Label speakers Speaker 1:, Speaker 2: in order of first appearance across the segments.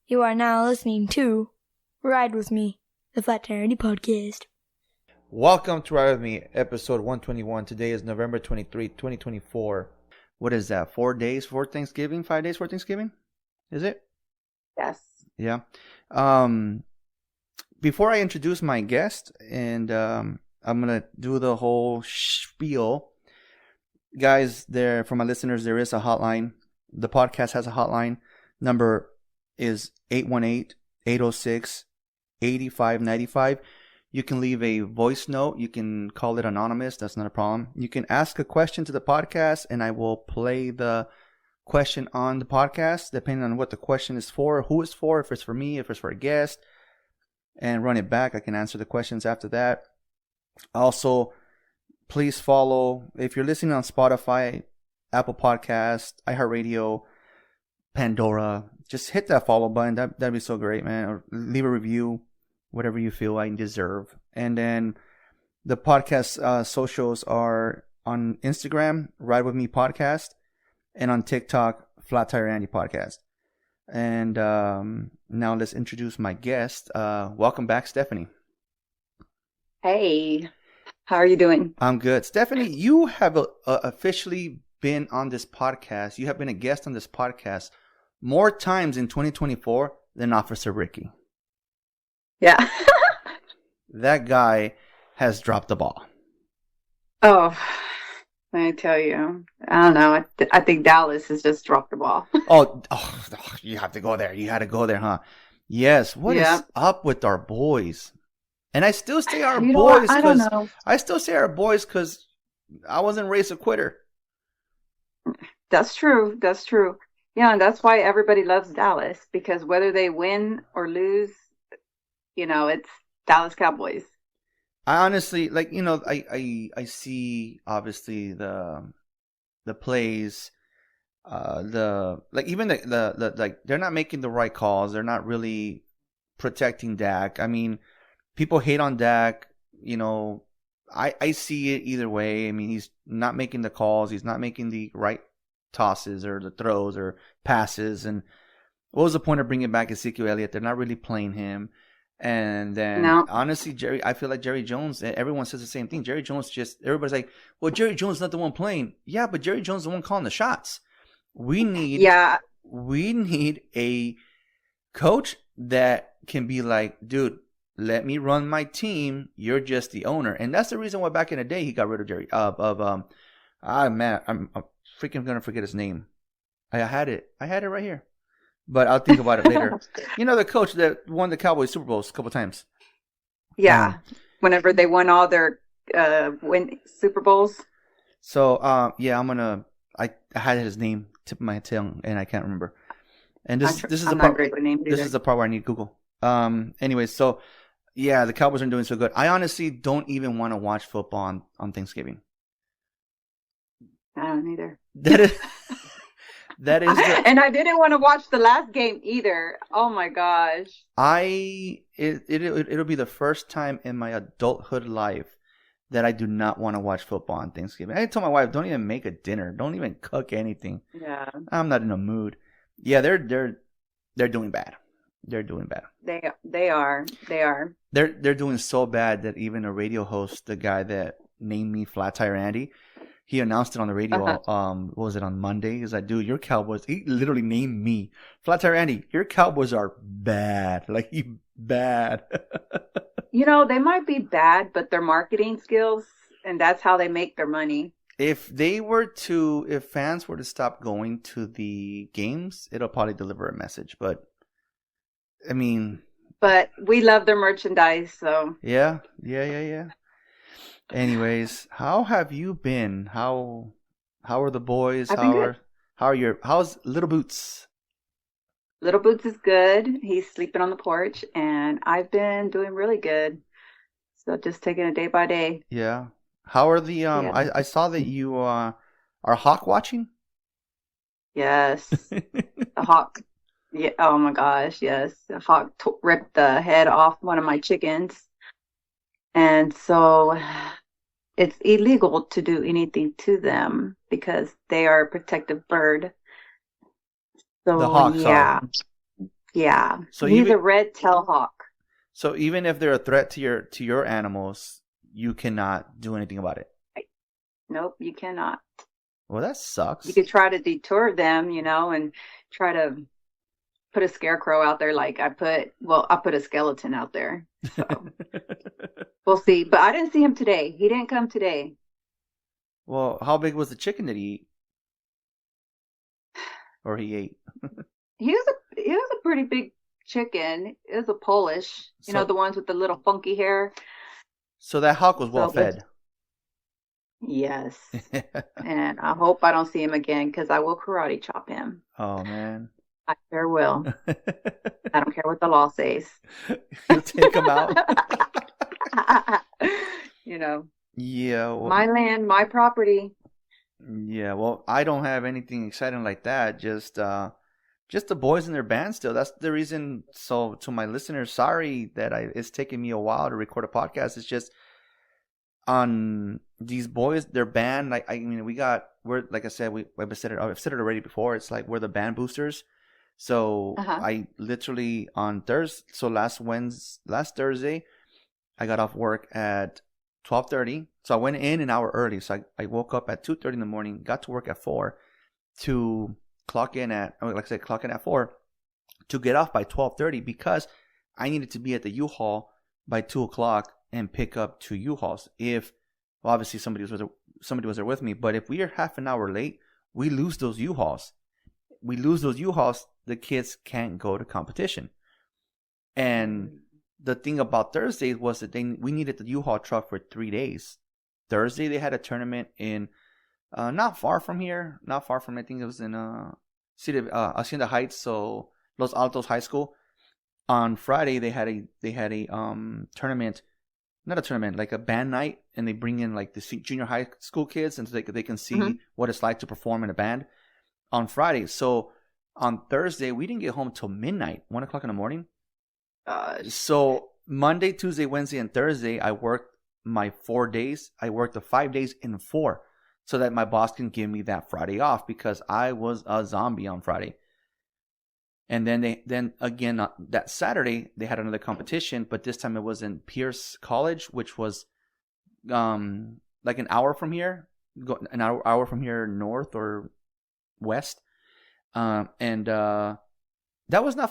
Speaker 1: You are now listening to Ride With Me, the Flat Tire Andy podcast.
Speaker 2: Welcome to Ride With Me, episode 121. Today is November 23, 2024. What is that, 4 days for Thanksgiving? 5 days for Thanksgiving? Is it?
Speaker 3: Yes.
Speaker 2: Yeah. Before I introduce my guest, and I'm going to do the whole spiel. Guys, for my listeners, there is a hotline. The podcast has a hotline. Number is 818-806-8595. You can leave a voice note. You can call it anonymous. That's not a problem. You can ask a question to the podcast, and I will play the question on the podcast, depending on what the question is for, who it's for, if it's for me, if it's for a guest, and run it back. I can answer the questions after that. Also, please follow, if you're listening on Spotify, Apple Podcast, iHeartRadio, Pandora, just hit that follow button. That'd be so great, man. Or leave a review, whatever you feel I deserve. And then the podcast socials are on Instagram, Ride With Me Podcast, and on TikTok, Flat Tire Andy Podcast. And now let's introduce my guest. Welcome back, Stepheny.
Speaker 3: Hey, how are you doing?
Speaker 2: I'm good. Stepheny, you have officially been on this podcast. You have been a guest on this podcast more times in 2024 than Officer Ricky.
Speaker 3: Yeah.
Speaker 2: That guy has dropped the ball.
Speaker 3: Oh, let me tell you. I don't know. I think Dallas has just dropped the ball.
Speaker 2: Oh, you have to go there. You had to go there, huh? Yes. What is up with our boys? And I still say our boys because I still say our boys because I wasn't raised a quitter.
Speaker 3: That's true. That's true. Yeah, and that's why everybody loves Dallas, because whether they win or lose, it's Dallas Cowboys.
Speaker 2: I honestly, I see obviously the plays, even the they're not making the right calls. They're not really protecting Dak. I mean, people hate on Dak. I see it either way. I mean, he's not making the calls. He's not making the right tosses or the throws or passes. And what was the point of bringing back Ezekiel Elliott? They're not really playing him. And then, honestly, I feel like Jerry Jones, everyone says the same thing. Jerry Jones everybody's like, well, Jerry Jones is not the one playing. Yeah, but Jerry Jones is the one calling the shots. We need a coach that can be like, dude, let me run my team. You're just the owner. And that's the reason why back in the day he got rid of Jerry, I'm freaking going to forget his name. I had it right here. But I'll think about it later. The coach that won the Cowboys Super Bowls a couple times.
Speaker 3: Yeah, whenever they won all their Super Bowls.
Speaker 2: So, I had his name tip of my tongue, and I can't remember. And this is the part. This is the part where I need Google. Anyways, so yeah, the Cowboys are doing so good. I honestly don't even want to watch football on Thanksgiving.
Speaker 3: I don't either.
Speaker 2: That is
Speaker 3: and I didn't want to watch the last game either. Oh my gosh.
Speaker 2: It'll be the first time in my adulthood life that I do not want to watch football on Thanksgiving. I told my wife, don't even make a dinner. Don't even cook anything.
Speaker 3: Yeah.
Speaker 2: I'm not in a mood. Yeah, they're doing bad. They're doing bad.
Speaker 3: They are.
Speaker 2: They're doing so bad that even a radio host, the guy that named me Flat Tire Andy, he announced it on the radio. What was it, on Monday? He's like, dude, your Cowboys. He literally named me Flat Tire Andy. Your Cowboys are bad. Like, you bad.
Speaker 3: They might be bad, but their marketing skills, and that's how they make their money.
Speaker 2: If fans were to stop going to the games, it'll probably deliver a message. But I mean,
Speaker 3: but we love their merchandise, so
Speaker 2: yeah. Anyways, how have you been? How are the boys? How's Little Boots?
Speaker 3: Little Boots is good. He's sleeping on the porch, and I've been doing really good. So just taking it day by day.
Speaker 2: Yeah. How are the I saw that you are hawk watching?
Speaker 3: Yes. The hawk. Yeah. Oh my gosh. Yes. The hawk ripped the head off one of my chickens. And so it's illegal to do anything to them because they are a protective bird. So
Speaker 2: the hawks are.
Speaker 3: Yeah.
Speaker 2: So
Speaker 3: He's
Speaker 2: even
Speaker 3: a red tail hawk.
Speaker 2: so even if they're a threat to your animals, you cannot do anything about it.
Speaker 3: Nope, you cannot.
Speaker 2: Well, that
Speaker 3: You
Speaker 2: sucks.
Speaker 3: could try to deter them, and try to put a scarecrow out there like I put a skeleton out there. So we'll see. But I didn't see him today. He didn't come today.
Speaker 2: Well, how big was the chicken that he eat? Or he ate?
Speaker 3: He was a pretty big chicken. It was a Polish,
Speaker 2: So
Speaker 3: the ones with the little funky hair.
Speaker 2: so that hawk was well
Speaker 3: So let's
Speaker 2: fed.
Speaker 3: yes. And I hope I don't see him again because I will karate chop him.
Speaker 2: Oh man.
Speaker 3: I sure will. I don't care what the law says.
Speaker 2: You'll take him out.
Speaker 3: You know,
Speaker 2: Yeah. Well,
Speaker 3: my land, my property.
Speaker 2: yeah. Well, I don't have anything exciting like that. Just the boys in their band still. That's the reason. So to my listeners, sorry that it's taking me a while to record a podcast. It's just on these boys, their band. Like I mean, we're like I said, I've said it already before. It's like we're the band boosters. So
Speaker 3: Uh-huh.
Speaker 2: I literally on Thursday. So last Thursday, I got off work at 12:30. So I went in an hour early. So I woke up at 2:30 in the morning, got to work at 4 to clock in at 4 to get off by 12:30 because I needed to be at the U-Haul by 2 o'clock and pick up 2 U-Hauls. Well, obviously somebody was there with me, but if we are half an hour late, we lose those U-Hauls. The kids can't go to competition. And the thing about Thursday was that we needed the U-Haul truck for 3 days. Thursday they had a tournament in not far from here. I think it was in Hacienda Heights, so Los Altos High School. On Friday they had a tournament, not a tournament, like a band night, and they bring in like the junior high school kids, and so they can see what it's like to perform in a band on Friday. So on Thursday we didn't get home till midnight, 1 o'clock in the morning. So Monday, Tuesday, Wednesday, and Thursday, I worked my 4 days. I worked the 5 days in 4 so that my boss can give me that Friday off because I was a zombie on Friday. And then again, that Saturday, they had another competition, but this time it was in Pierce College, which was like an hour from here, hour from here north or west. And that was not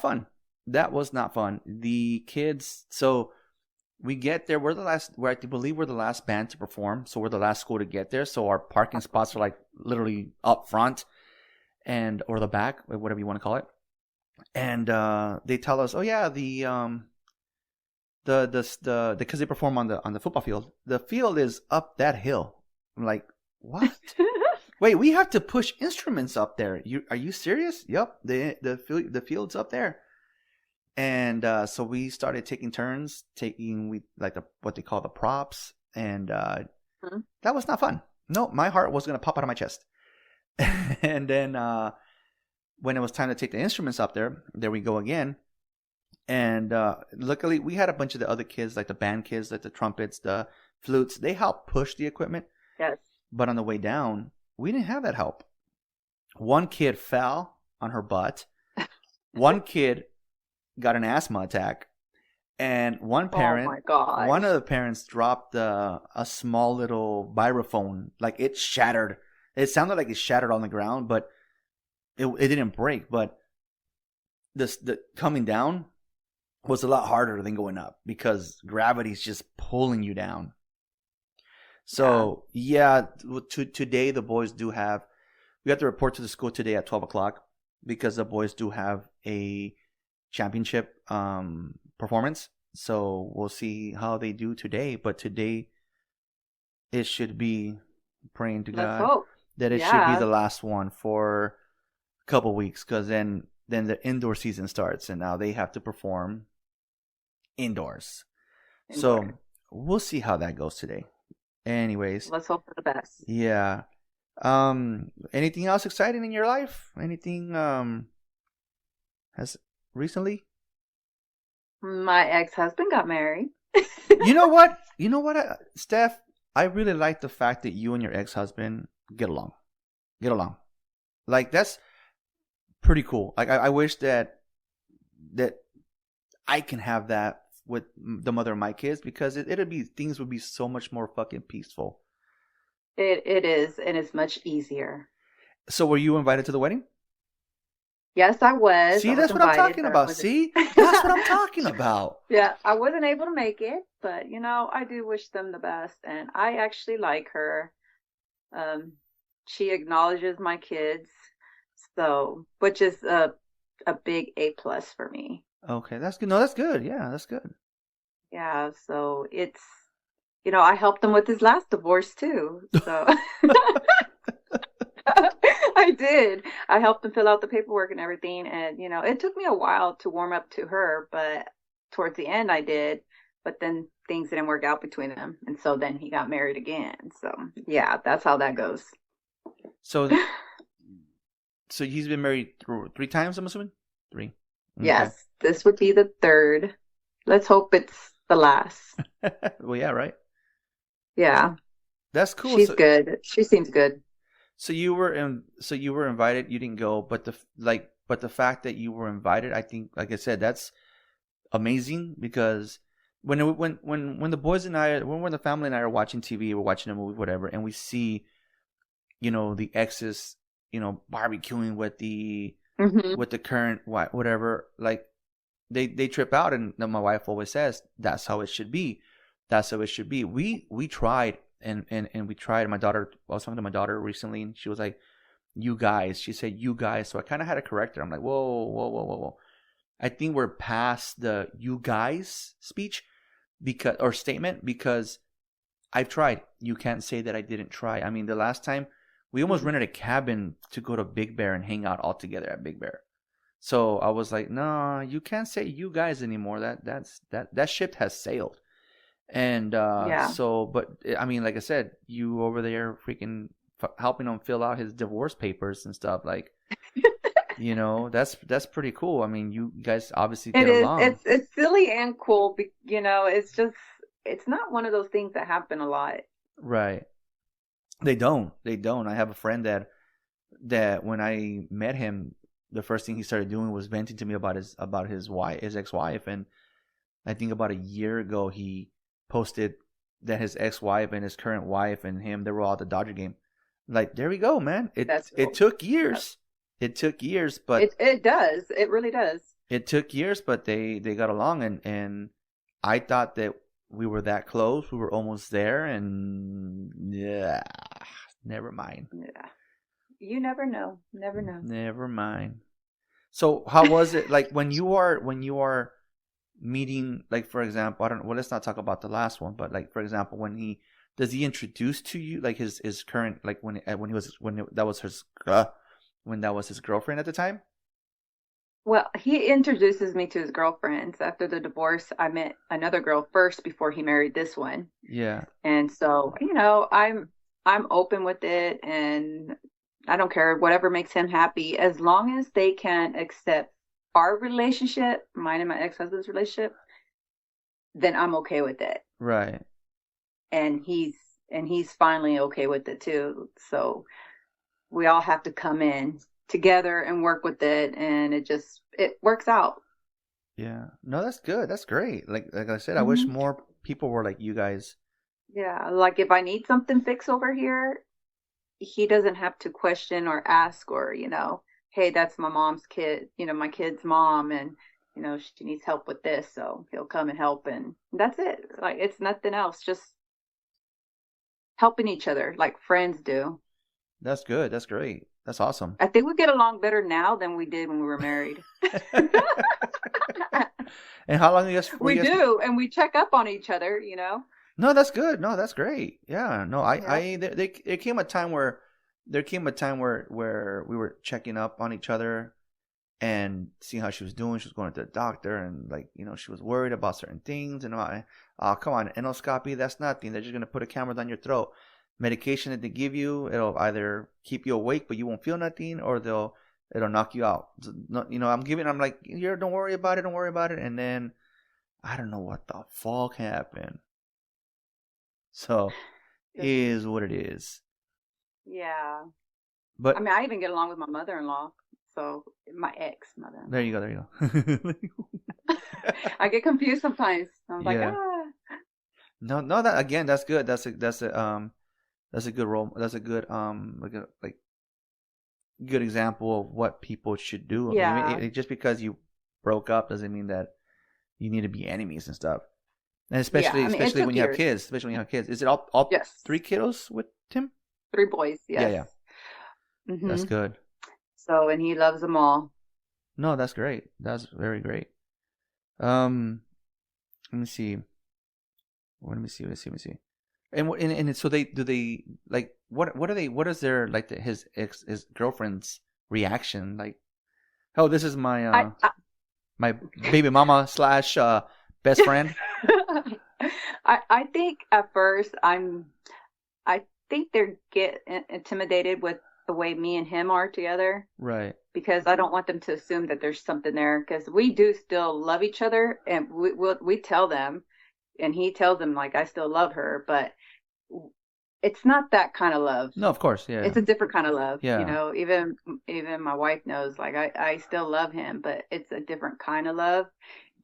Speaker 2: fun. The kids, so we get there. I believe we're the last band to perform. So we're the last school to get there. So our parking spots are like literally up front or the back, whatever you want to call it. And they tell us, oh yeah, because they perform on the football field. The field is up that hill. I'm like, what? Wait, we have to push instruments up there. Are you serious? Yep, the field's up there. And so we started taking turns what they call the props, and that was not fun. No, my heart was gonna pop out of my chest. And then when it was time to take the instruments up there we go again. And luckily we had a bunch of the other kids, like the band kids, like the trumpets, the flutes. They helped push the equipment.
Speaker 3: Yes.
Speaker 2: But on the way down, we didn't have that help. One kid fell on her butt. One kid got an asthma attack, and one parent,
Speaker 3: oh my gosh,
Speaker 2: one of the parents dropped a small little vibraphone. Like it shattered. It sounded like it shattered on the ground, but it didn't break. But the coming down was a lot harder than going up because gravity's just pulling you down. So yeah, today the boys we have to report to the school today at 12 o'clock because the boys do have a championship performance. So we'll see how they do today. But today it should be, praying to
Speaker 3: let's
Speaker 2: God
Speaker 3: hope
Speaker 2: that it should be the last one for a couple weeks, because then the indoor season starts and now they have to perform indoors. So we'll see how that goes today. Anyways,
Speaker 3: let's hope for the best.
Speaker 2: Yeah. Anything else exciting in your life? Anything has recently?
Speaker 3: My ex-husband got married.
Speaker 2: You know what? Steph, I really like the fact that you and your ex-husband get along. Like, that's pretty cool. Like, I wish that that I can have that with the mother of my kids, because things would be so much more fucking peaceful.
Speaker 3: It is, and it's much easier.
Speaker 2: So were you invited to the wedding?
Speaker 3: Yes, I was.
Speaker 2: See,
Speaker 3: I was
Speaker 2: that's what I'm
Speaker 3: invited,
Speaker 2: talking
Speaker 3: but I
Speaker 2: about.
Speaker 3: wasn't.
Speaker 2: See, that's what I'm talking about.
Speaker 3: Yeah, I wasn't able to make it, but I do wish them the best, and I actually like her. She acknowledges my kids, so which is a big A+ for me.
Speaker 2: Okay, that's good. No, that's good. Yeah, that's good.
Speaker 3: Yeah, so it's I helped him with his last divorce too. So I did. I helped him fill out the paperwork and everything, and it took me a while to warm up to her, but towards the end I did. But then things didn't work out between them, and so then he got married again. So yeah, that's how that goes.
Speaker 2: So, so he's been married 3 times, I'm assuming? 3. Okay.
Speaker 3: Yes, this would be the third. Let's hope it's the last.
Speaker 2: Well, yeah, right.
Speaker 3: Yeah,
Speaker 2: That's cool.
Speaker 3: she's good. She seems good.
Speaker 2: So you were invited. You didn't go, but the fact that you were invited, I think, like I said, that's amazing, because when the boys and I, when the family and I are watching TV, we're watching a movie, whatever, and we see, the exes, barbecuing with the current whatever, like they trip out, and my wife always says that's how it should be. That's how it should be. We tried. And we tried. I was talking to my daughter recently, and she was like, "You guys." She said, "You guys." So I kind of had to correct her. I'm like, "Whoa, whoa, whoa, whoa, whoa!" I think we're past the "you guys" speech statement, because I've tried. You can't say that I didn't try. I mean, the last time we almost rented a cabin to go to Big Bear and hang out all together at Big Bear. So I was like, "No, you can't say you guys anymore. That ship has sailed." And
Speaker 3: Yeah.
Speaker 2: so, but I mean, like I said, you over there freaking helping him fill out his divorce papers and stuff, like, that's pretty cool. I mean, you guys obviously
Speaker 3: It
Speaker 2: get
Speaker 3: is.
Speaker 2: along.
Speaker 3: It's silly and cool. It's just it's not one of those things that happen a lot.
Speaker 2: Right. They don't. I have a friend that when I met him, the first thing he started doing was venting to me about his wife, his ex-wife, and I think about a year ago he posted that his ex-wife and his current wife and him, they were all at the Dodger game. Like, there we go, man.
Speaker 3: That's cool.
Speaker 2: It took years. It took years, but
Speaker 3: it does. It really does.
Speaker 2: It took years, but they got along, and I thought that we were that close. We were almost there, and yeah, never mind.
Speaker 3: Yeah. You never know. Never know.
Speaker 2: Never mind. So how was it like when you are meeting, like, for example, I don't know, well, let's not talk about the last one, but like, for example, when does he introduce to you like his current, like when that was his girlfriend at the time?
Speaker 3: Well, he introduces me to his girlfriends. After the divorce, I met another girl first before he married this one.
Speaker 2: Yeah.
Speaker 3: And so, I'm open with it, and I don't care whatever makes him happy, as long as they can accept our relationship, mine and my ex-husband's relationship, then I'm okay with it.
Speaker 2: Right.
Speaker 3: And he's finally okay with it too. So we all have to come in together and work with it, and it works out.
Speaker 2: Yeah. No, that's good. That's great. Like I said, I wish more people were like you guys.
Speaker 3: Yeah, like if I need something fixed over here, he doesn't have to question or ask, or hey, that's my mom's kid, my kid's mom, and she needs help with this, so he'll come and help, and that's it. Like, it's nothing else, just helping each other like friends do.
Speaker 2: That's good. That's great. That's awesome.
Speaker 3: I think we get along better now than we did when we were married.
Speaker 2: And how long
Speaker 3: we do, and we check up on each other,
Speaker 2: No, that's good. No, that's great. Yeah. No, there came a time where we were checking up on each other and seeing how she was doing. She was going to the doctor, and she was worried about certain things, and oh, come on, endoscopy, that's nothing. They're just going to put a camera down your throat. Medication that they give you, it'll either keep you awake but you won't feel nothing, or it'll knock you out. I'm like, here, don't worry about it. And then I don't know what the fuck happened. So it is what it is.
Speaker 3: Yeah.
Speaker 2: But
Speaker 3: I mean, I even get along with my mother-in-law. So my ex-mother.
Speaker 2: There you go. There you go.
Speaker 3: I get confused sometimes. I'm like,
Speaker 2: Yeah. No, no. That again, that's good. That's a good role. That's a good like good example of what people should do. I
Speaker 3: Yeah.
Speaker 2: mean, just because you broke up doesn't mean that you need to be enemies and stuff. And
Speaker 3: Yeah. I mean, it
Speaker 2: especially
Speaker 3: took
Speaker 2: when you have
Speaker 3: years.
Speaker 2: kids. Especially when you have kids. Is it all
Speaker 3: Yes.
Speaker 2: 3 kiddos with Tim?
Speaker 3: 3 boys.
Speaker 2: Yeah,
Speaker 3: Yes.
Speaker 2: yeah. That's good.
Speaker 3: So, and he loves them all.
Speaker 2: No, that's great. That's very great. Let me see. Let me see. And so they like what is their like his girlfriend's reaction like? Oh, this is my my baby mama / best friend.
Speaker 3: I think at first I think they get intimidated with the way me and him are together.
Speaker 2: Right.
Speaker 3: Because I don't want them to assume that there's something there, because we do still love each other, and we tell them, and he tells them like I still love her, but it's not that kind of love.
Speaker 2: No, of course, yeah.
Speaker 3: It's a different kind of love.
Speaker 2: Yeah.
Speaker 3: You know, even my wife knows, like I still love him, but it's a different kind of love.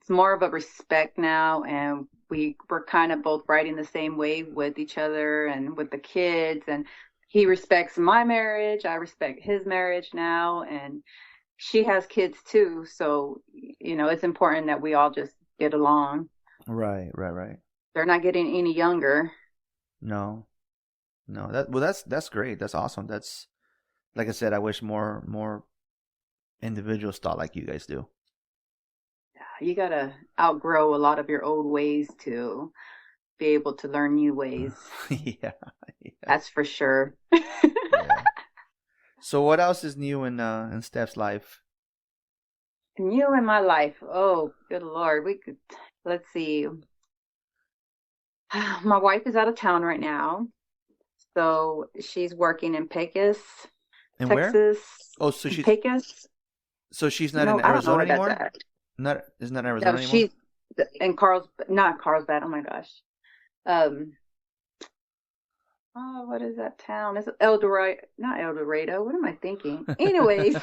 Speaker 3: It's more of a respect now, and we're kind of both riding the same wave with each other and with the kids, and he respects my marriage, I respect his marriage now, and she has kids too, so you know, it's important that we all just get along.
Speaker 2: Right.
Speaker 3: They're not getting any younger.
Speaker 2: No. That's great. That's awesome. That's, like I said, I wish more individuals thought like you guys do.
Speaker 3: You gotta outgrow a lot of your old ways to be able to learn new ways.
Speaker 2: Yeah.
Speaker 3: That's for sure.
Speaker 2: Yeah. So what else is new in Steph's life?
Speaker 3: New in my life. Oh, good Lord. Let's see. My wife is out of town right now. So she's working in Pecos,
Speaker 2: And
Speaker 3: Texas.
Speaker 2: where? Oh, so she's
Speaker 3: Pecos.
Speaker 2: So she's not
Speaker 3: No,
Speaker 2: in
Speaker 3: I don't know
Speaker 2: Arizona
Speaker 3: where that's
Speaker 2: anymore?
Speaker 3: at.
Speaker 2: Isn't that Arizona
Speaker 3: No,
Speaker 2: anymore?
Speaker 3: she's in not Carlsbad. Oh my gosh. Oh, what is that town? It's El Dorado, not El Dorado. What am I thinking? Anyways,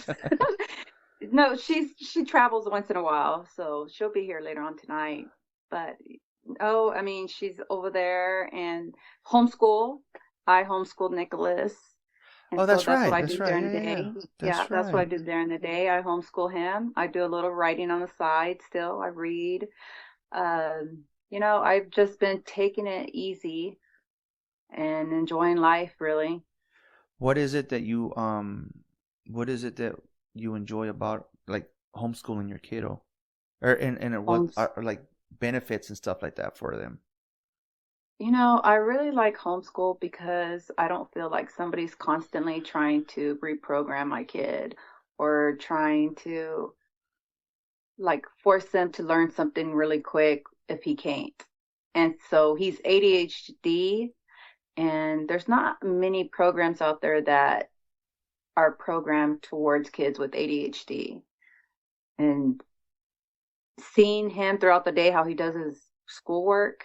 Speaker 3: no, she travels once in a while, so she'll be here later on tonight. But I mean, she's over there and homeschool. I homeschooled Nicholas. And
Speaker 2: Oh, that's
Speaker 3: so that's
Speaker 2: right.
Speaker 3: what I
Speaker 2: That's
Speaker 3: do
Speaker 2: right.
Speaker 3: during the
Speaker 2: Yeah.
Speaker 3: day.
Speaker 2: That's
Speaker 3: Yeah, that's what I
Speaker 2: right.
Speaker 3: do during the day. I homeschool him. I do a little writing on the side still. I read. You know, I've just been taking it easy and enjoying life, really.
Speaker 2: What is it that you enjoy about like homeschooling your kiddo? And what
Speaker 3: Homes,
Speaker 2: are like benefits and stuff like that for them?
Speaker 3: you know, I really like homeschool because I don't feel like somebody's constantly trying to reprogram my kid or trying to like force them to learn something really quick if he can't. And so he's ADHD, and there's not many programs out there that are programmed towards kids with ADHD. And seeing him throughout the day, how he does his schoolwork,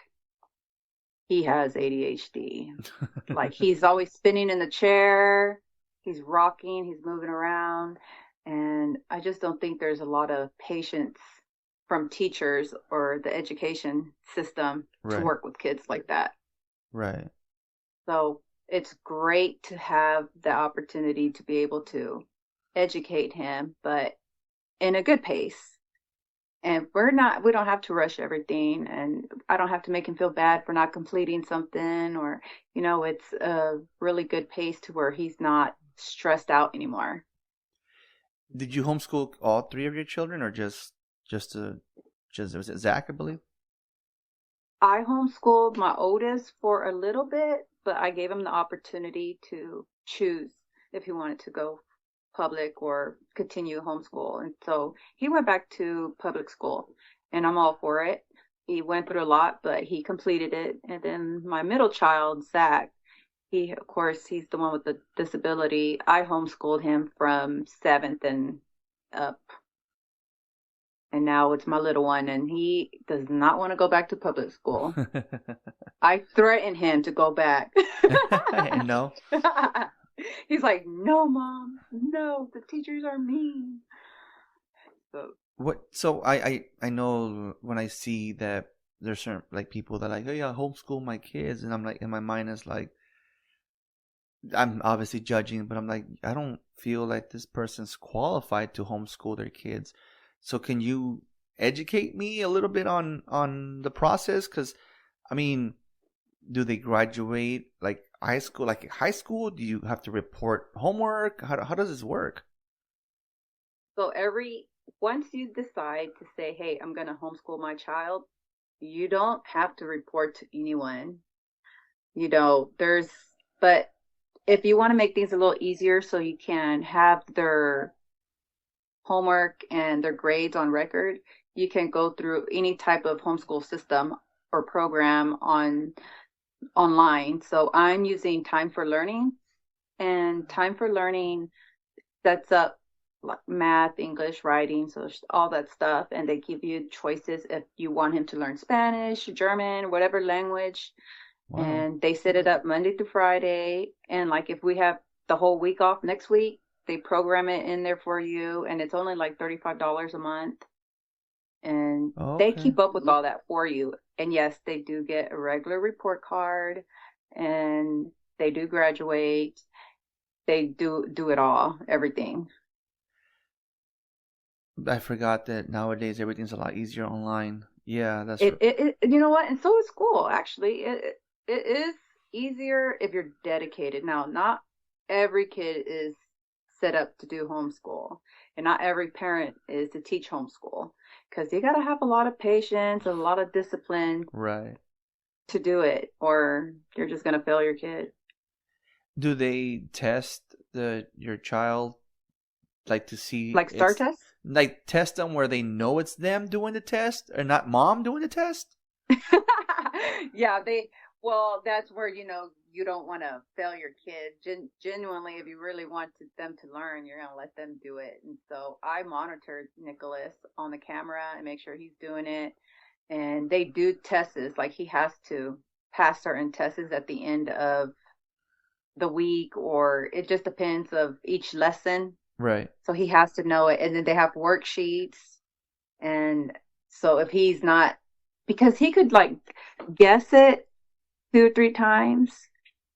Speaker 3: he has ADHD. Like he's always spinning in the chair, he's rocking, he's moving around. And I just don't think there's a lot of patience from teachers or the education system to
Speaker 2: Right.
Speaker 3: work with kids like that.
Speaker 2: Right.
Speaker 3: So it's great to have the opportunity to be able to educate him, but in a good pace. And we don't have to rush everything, and I don't have to make him feel bad for not completing something, or, you know, it's a really good pace to where he's not stressed out anymore.
Speaker 2: Did you homeschool all 3 of your children, or just was it Zach, I believe?
Speaker 3: I homeschooled my oldest for a little bit, but I gave him the opportunity to choose if he wanted to go public or continue homeschool. And so he went back to public school, and I'm all for it. He went through a lot, but he completed it. And then my middle child, Zach, of course, he's the one with the disability. I homeschooled him from 7th and up. And now it's my little one, and he does not want to go back to public school. I threatened him to go back.
Speaker 2: No.
Speaker 3: He's like, no, Mom, no, the teachers are mean. So
Speaker 2: So I know when I see that there's certain like people that are like, oh yeah, homeschool my kids, and I'm like, in my mind is like, I'm obviously judging, but I'm like, I don't feel like this person's qualified to homeschool their kids. So can you educate me a little bit on the process? Because I mean, do they graduate like high school? Like high school, do you have to report homework? How does this work?
Speaker 3: so once you decide to say, hey, I'm going to homeschool my child, you don't have to report to anyone. But if you want to make things a little easier so you can have their homework and their grades on record, you can go through any type of homeschool system or program online. So I'm using Time for Learning, and Time for Learning sets up like math, English, writing, so all that stuff, and they give you choices if you want him to learn Spanish, German, whatever language.
Speaker 2: Wow.
Speaker 3: And they set it up Monday through Friday, and like if we have the whole week off next week, they program it in there for you, and it's only like $35 a month, and they
Speaker 2: Okay.
Speaker 3: keep up with all that for you. And yes, they do get a regular report card, and they do graduate. They do it all, everything.
Speaker 2: I forgot that nowadays everything's a lot easier online. Yeah, that's
Speaker 3: You know what? And so is school, actually. It is easier if you're dedicated. Now, not every kid is set up to do homeschool, and not every parent is to teach homeschool, because you got to have a lot of patience and a lot of discipline
Speaker 2: right.
Speaker 3: to do it, or you're just going to fail your kid.
Speaker 2: Do they test your child like to see
Speaker 3: Like STAR tests?
Speaker 2: like test them where they know it's them doing the test or not mom doing the test?
Speaker 3: Yeah, well, that's where, you don't want to fail your kid. Genuinely, if you really want them to learn, you're going to let them do it. And so I monitor Nicholas on the camera and make sure he's doing it. And they do tests, like he has to pass certain tests at the end of the week, or it just depends of each lesson.
Speaker 2: Right.
Speaker 3: So he has to know it. And then they have worksheets. And so if he's not, because he could like guess it 2 or 3 times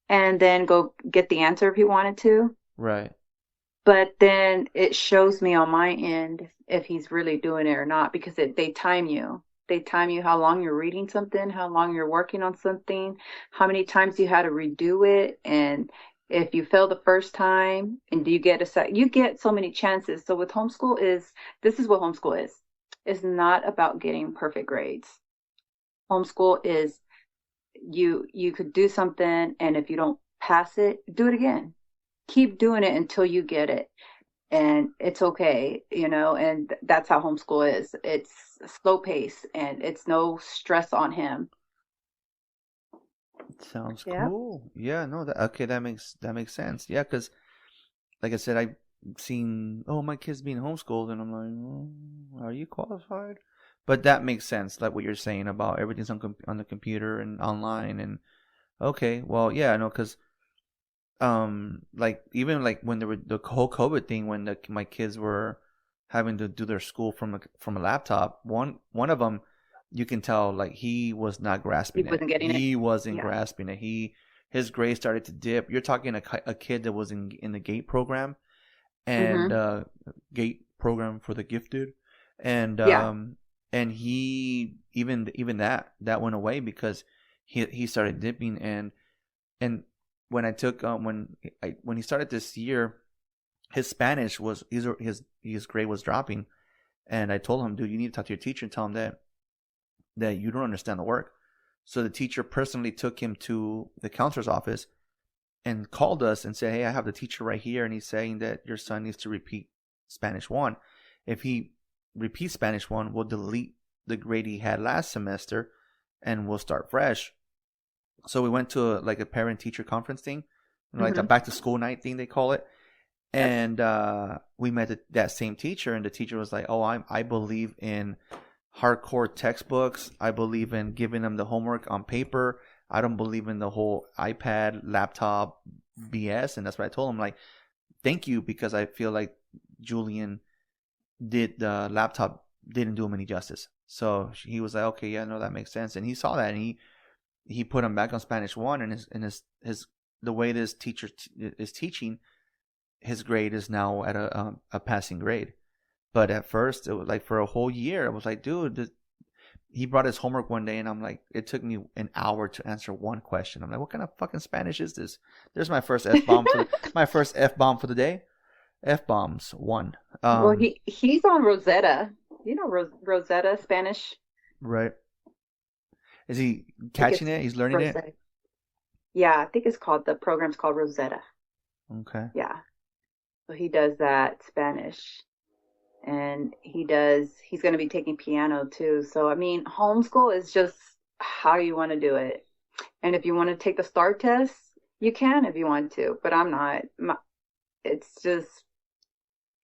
Speaker 3: and then go get the answer if he wanted to.
Speaker 2: Right.
Speaker 3: But then it shows me on my end if he's really doing it or not, because they time you. They time you how long you're reading something, how long you're working on something, how many times you had to redo it. And if you fail the first time and you get you get so many chances. So with homeschool this is what homeschool is. It's not about getting perfect grades. Homeschool is you could do something, and if you don't pass it, do it again. Keep doing it until you get it. And it's okay, and that's how homeschool is. It's a slow pace, and it's no stress on him.
Speaker 2: Sounds
Speaker 3: Yeah.
Speaker 2: cool. Yeah, no, that makes sense. Yeah, because like I said, I've seen my kid's being homeschooled, and I'm like, are you qualified? But that makes sense, like what you're saying about everything's on the computer and online, and okay, well, yeah, no, because like even like when there were the whole COVID thing, when my kids were having to do their school from a laptop, one of them, you can tell like he was not grasping
Speaker 3: He wasn't getting it.
Speaker 2: He wasn't
Speaker 3: Yeah.
Speaker 2: grasping it. His grades started to dip. You're talking a kid that was in the GATE program, and GATE program for the gifted, and
Speaker 3: Yeah.
Speaker 2: and he even that went away because he started dipping, and when I took when he started this year, his Spanish was his grade was dropping, and I told him, dude, you need to talk to your teacher and tell him that you don't understand the work. So the teacher personally took him to the counselor's office and called us and said, hey, I have the teacher right here, and he's saying that your son needs to repeat Spanish 1. If he repeats Spanish 1, we'll delete the grade he had last semester and we'll start fresh. So we went to a parent-teacher conference thing, like the back-to-school night thing they call it. And we met that same teacher, and the teacher was like, oh, I believe in hardcore textbooks. I believe in giving them the homework on paper. I don't believe in the whole iPad, laptop, BS. And that's what I told him. Like, thank you, because I feel like Julian the laptop didn't do him any justice. So he was like, okay, yeah, no, that makes sense. And he saw that, and he put him back on Spanish 1, and his the way this teacher is teaching, his grade is now at a passing grade. But at first, it was like for a whole year, I was like, dude, he brought his homework one day, and I'm like, it took me an hour to answer one question. I'm like, what kind of fucking Spanish is this? There's my first F-bomb for the day. F-bombs 1.
Speaker 3: Well, he's on Rosetta. You know Rosetta Spanish?
Speaker 2: Right. Is he catching it? He's learning
Speaker 3: Rosetta.
Speaker 2: it?
Speaker 3: Yeah, I think the program's called Rosetta.
Speaker 2: Okay.
Speaker 3: Yeah. So he does that Spanish. And he's going to be taking piano too. So, I mean, homeschool is just how you want to do it. And if you want to take the STAR test, you can if you want to, but I'm not. It's just,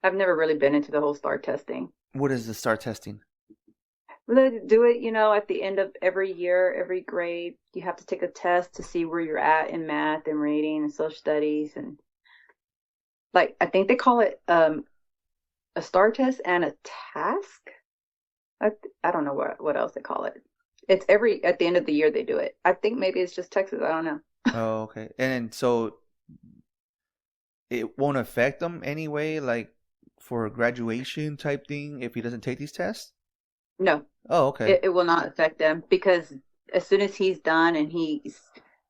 Speaker 3: I've never really been into the whole STAR testing.
Speaker 2: What is the STAR testing?
Speaker 3: They do it, at the end of every year, every grade, you have to take a test to see where you're at in math and reading and social studies. And like, I think they call it a STAR test and a task. I don't know what else they call it. It's at the end of the year they do it. I think maybe it's just Texas. I don't know.
Speaker 2: Oh, okay. And so it won't affect them anyway, like for a graduation type thing, if he doesn't take these tests?
Speaker 3: No.
Speaker 2: Oh, okay.
Speaker 3: It will not affect them, because as soon as he's done and he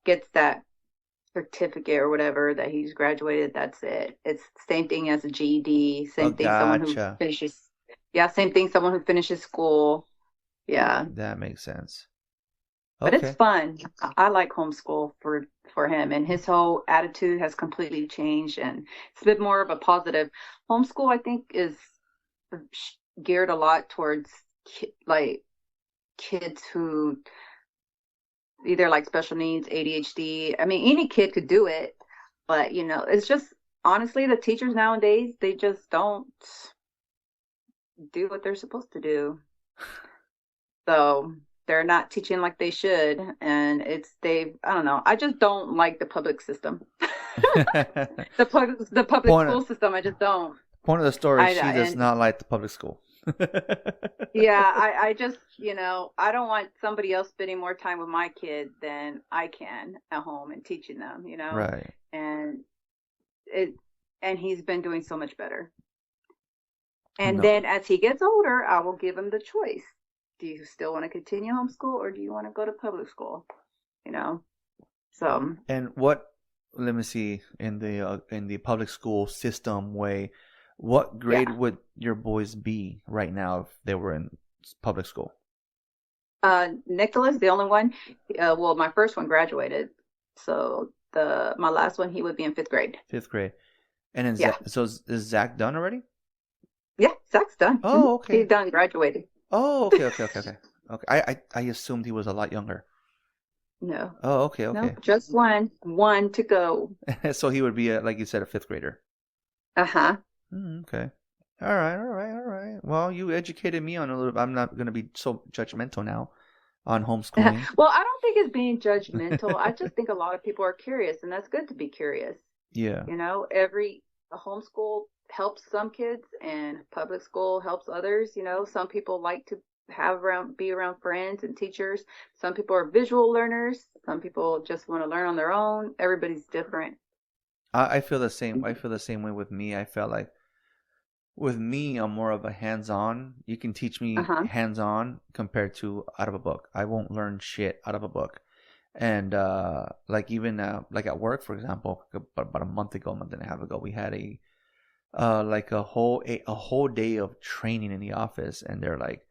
Speaker 3: gets that certificate or whatever that he's graduated, that's it. It's the same thing as a GED, same thing someone who finishes. Yeah, same thing someone who finishes school. Yeah.
Speaker 2: That makes sense.
Speaker 3: But it's fun. I like homeschool for him, and his whole attitude has completely changed, and it's a bit more of a positive. Homeschool, I think, is geared a lot towards kids who either like special needs, ADHD. I mean, any kid could do it, but it's just, honestly, the teachers nowadays, they just don't do what they're supposed to do. So they're not teaching like they should, and I don't know. I just don't like the public system. the public school system, I just don't.
Speaker 2: Point of the story, she does not like the public school.
Speaker 3: Yeah, I just, I don't want somebody else spending more time with my kid than I can at home and teaching them,
Speaker 2: Right.
Speaker 3: And he's been doing so much better. And then as he gets older, I will give him the choice. Do you still want to continue homeschool, or do you want to go to public school? So.
Speaker 2: And let me see, in the public school system way, what grade would your boys be right now if they were in public school?
Speaker 3: Nicholas, the only one. Well, my first one graduated, so my last one, he would be in 5th grade.
Speaker 2: 5th grade, and then so is Zach done already?
Speaker 3: Yeah, Zach's done.
Speaker 2: Oh, okay.
Speaker 3: He's done, graduated.
Speaker 2: Oh, okay. I assumed he was a lot younger.
Speaker 3: No.
Speaker 2: Oh, okay.
Speaker 3: No, just one to go.
Speaker 2: So he would be, like you said, a 5th grader.
Speaker 3: Uh-huh.
Speaker 2: Okay. All right. Well, you educated me on a little. I'm not going to be so judgmental now on homeschooling.
Speaker 3: Well, I don't think it's being judgmental. I just think a lot of people are curious, and that's good to be curious.
Speaker 2: Yeah.
Speaker 3: A homeschool helps some kids, and public school helps others. Some people like to be around friends and teachers. Some people are visual learners. Some people just want to learn on their own. Everybody's different.
Speaker 2: I feel the same. I feel the same way with me. I felt like with me, I'm more of a hands-on. You can teach me hands-on compared to out of a book. I won't learn shit out of a book. And like even like at work, for example, about a month and a half ago, we had a whole day of training in the office, and they're like,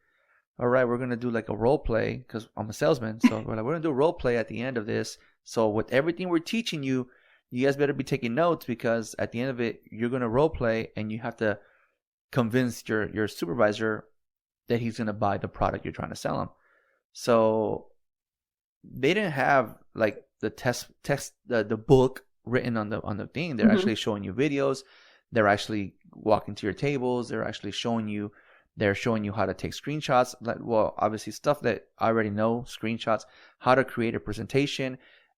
Speaker 2: all right, we're gonna do like a role play, because I'm a salesman, so we're gonna do a role play at the end of this. So with everything we're teaching you, you guys better be taking notes, because at the end of it, you're gonna role play, and you have to convince your supervisor that he's gonna buy the product you're trying to sell him. So they didn't have like the the book written on the thing. They're actually showing you videos. They're actually walking to your tables. They're actually showing you how to take screenshots. Obviously stuff that I already know, screenshots, how to create a presentation.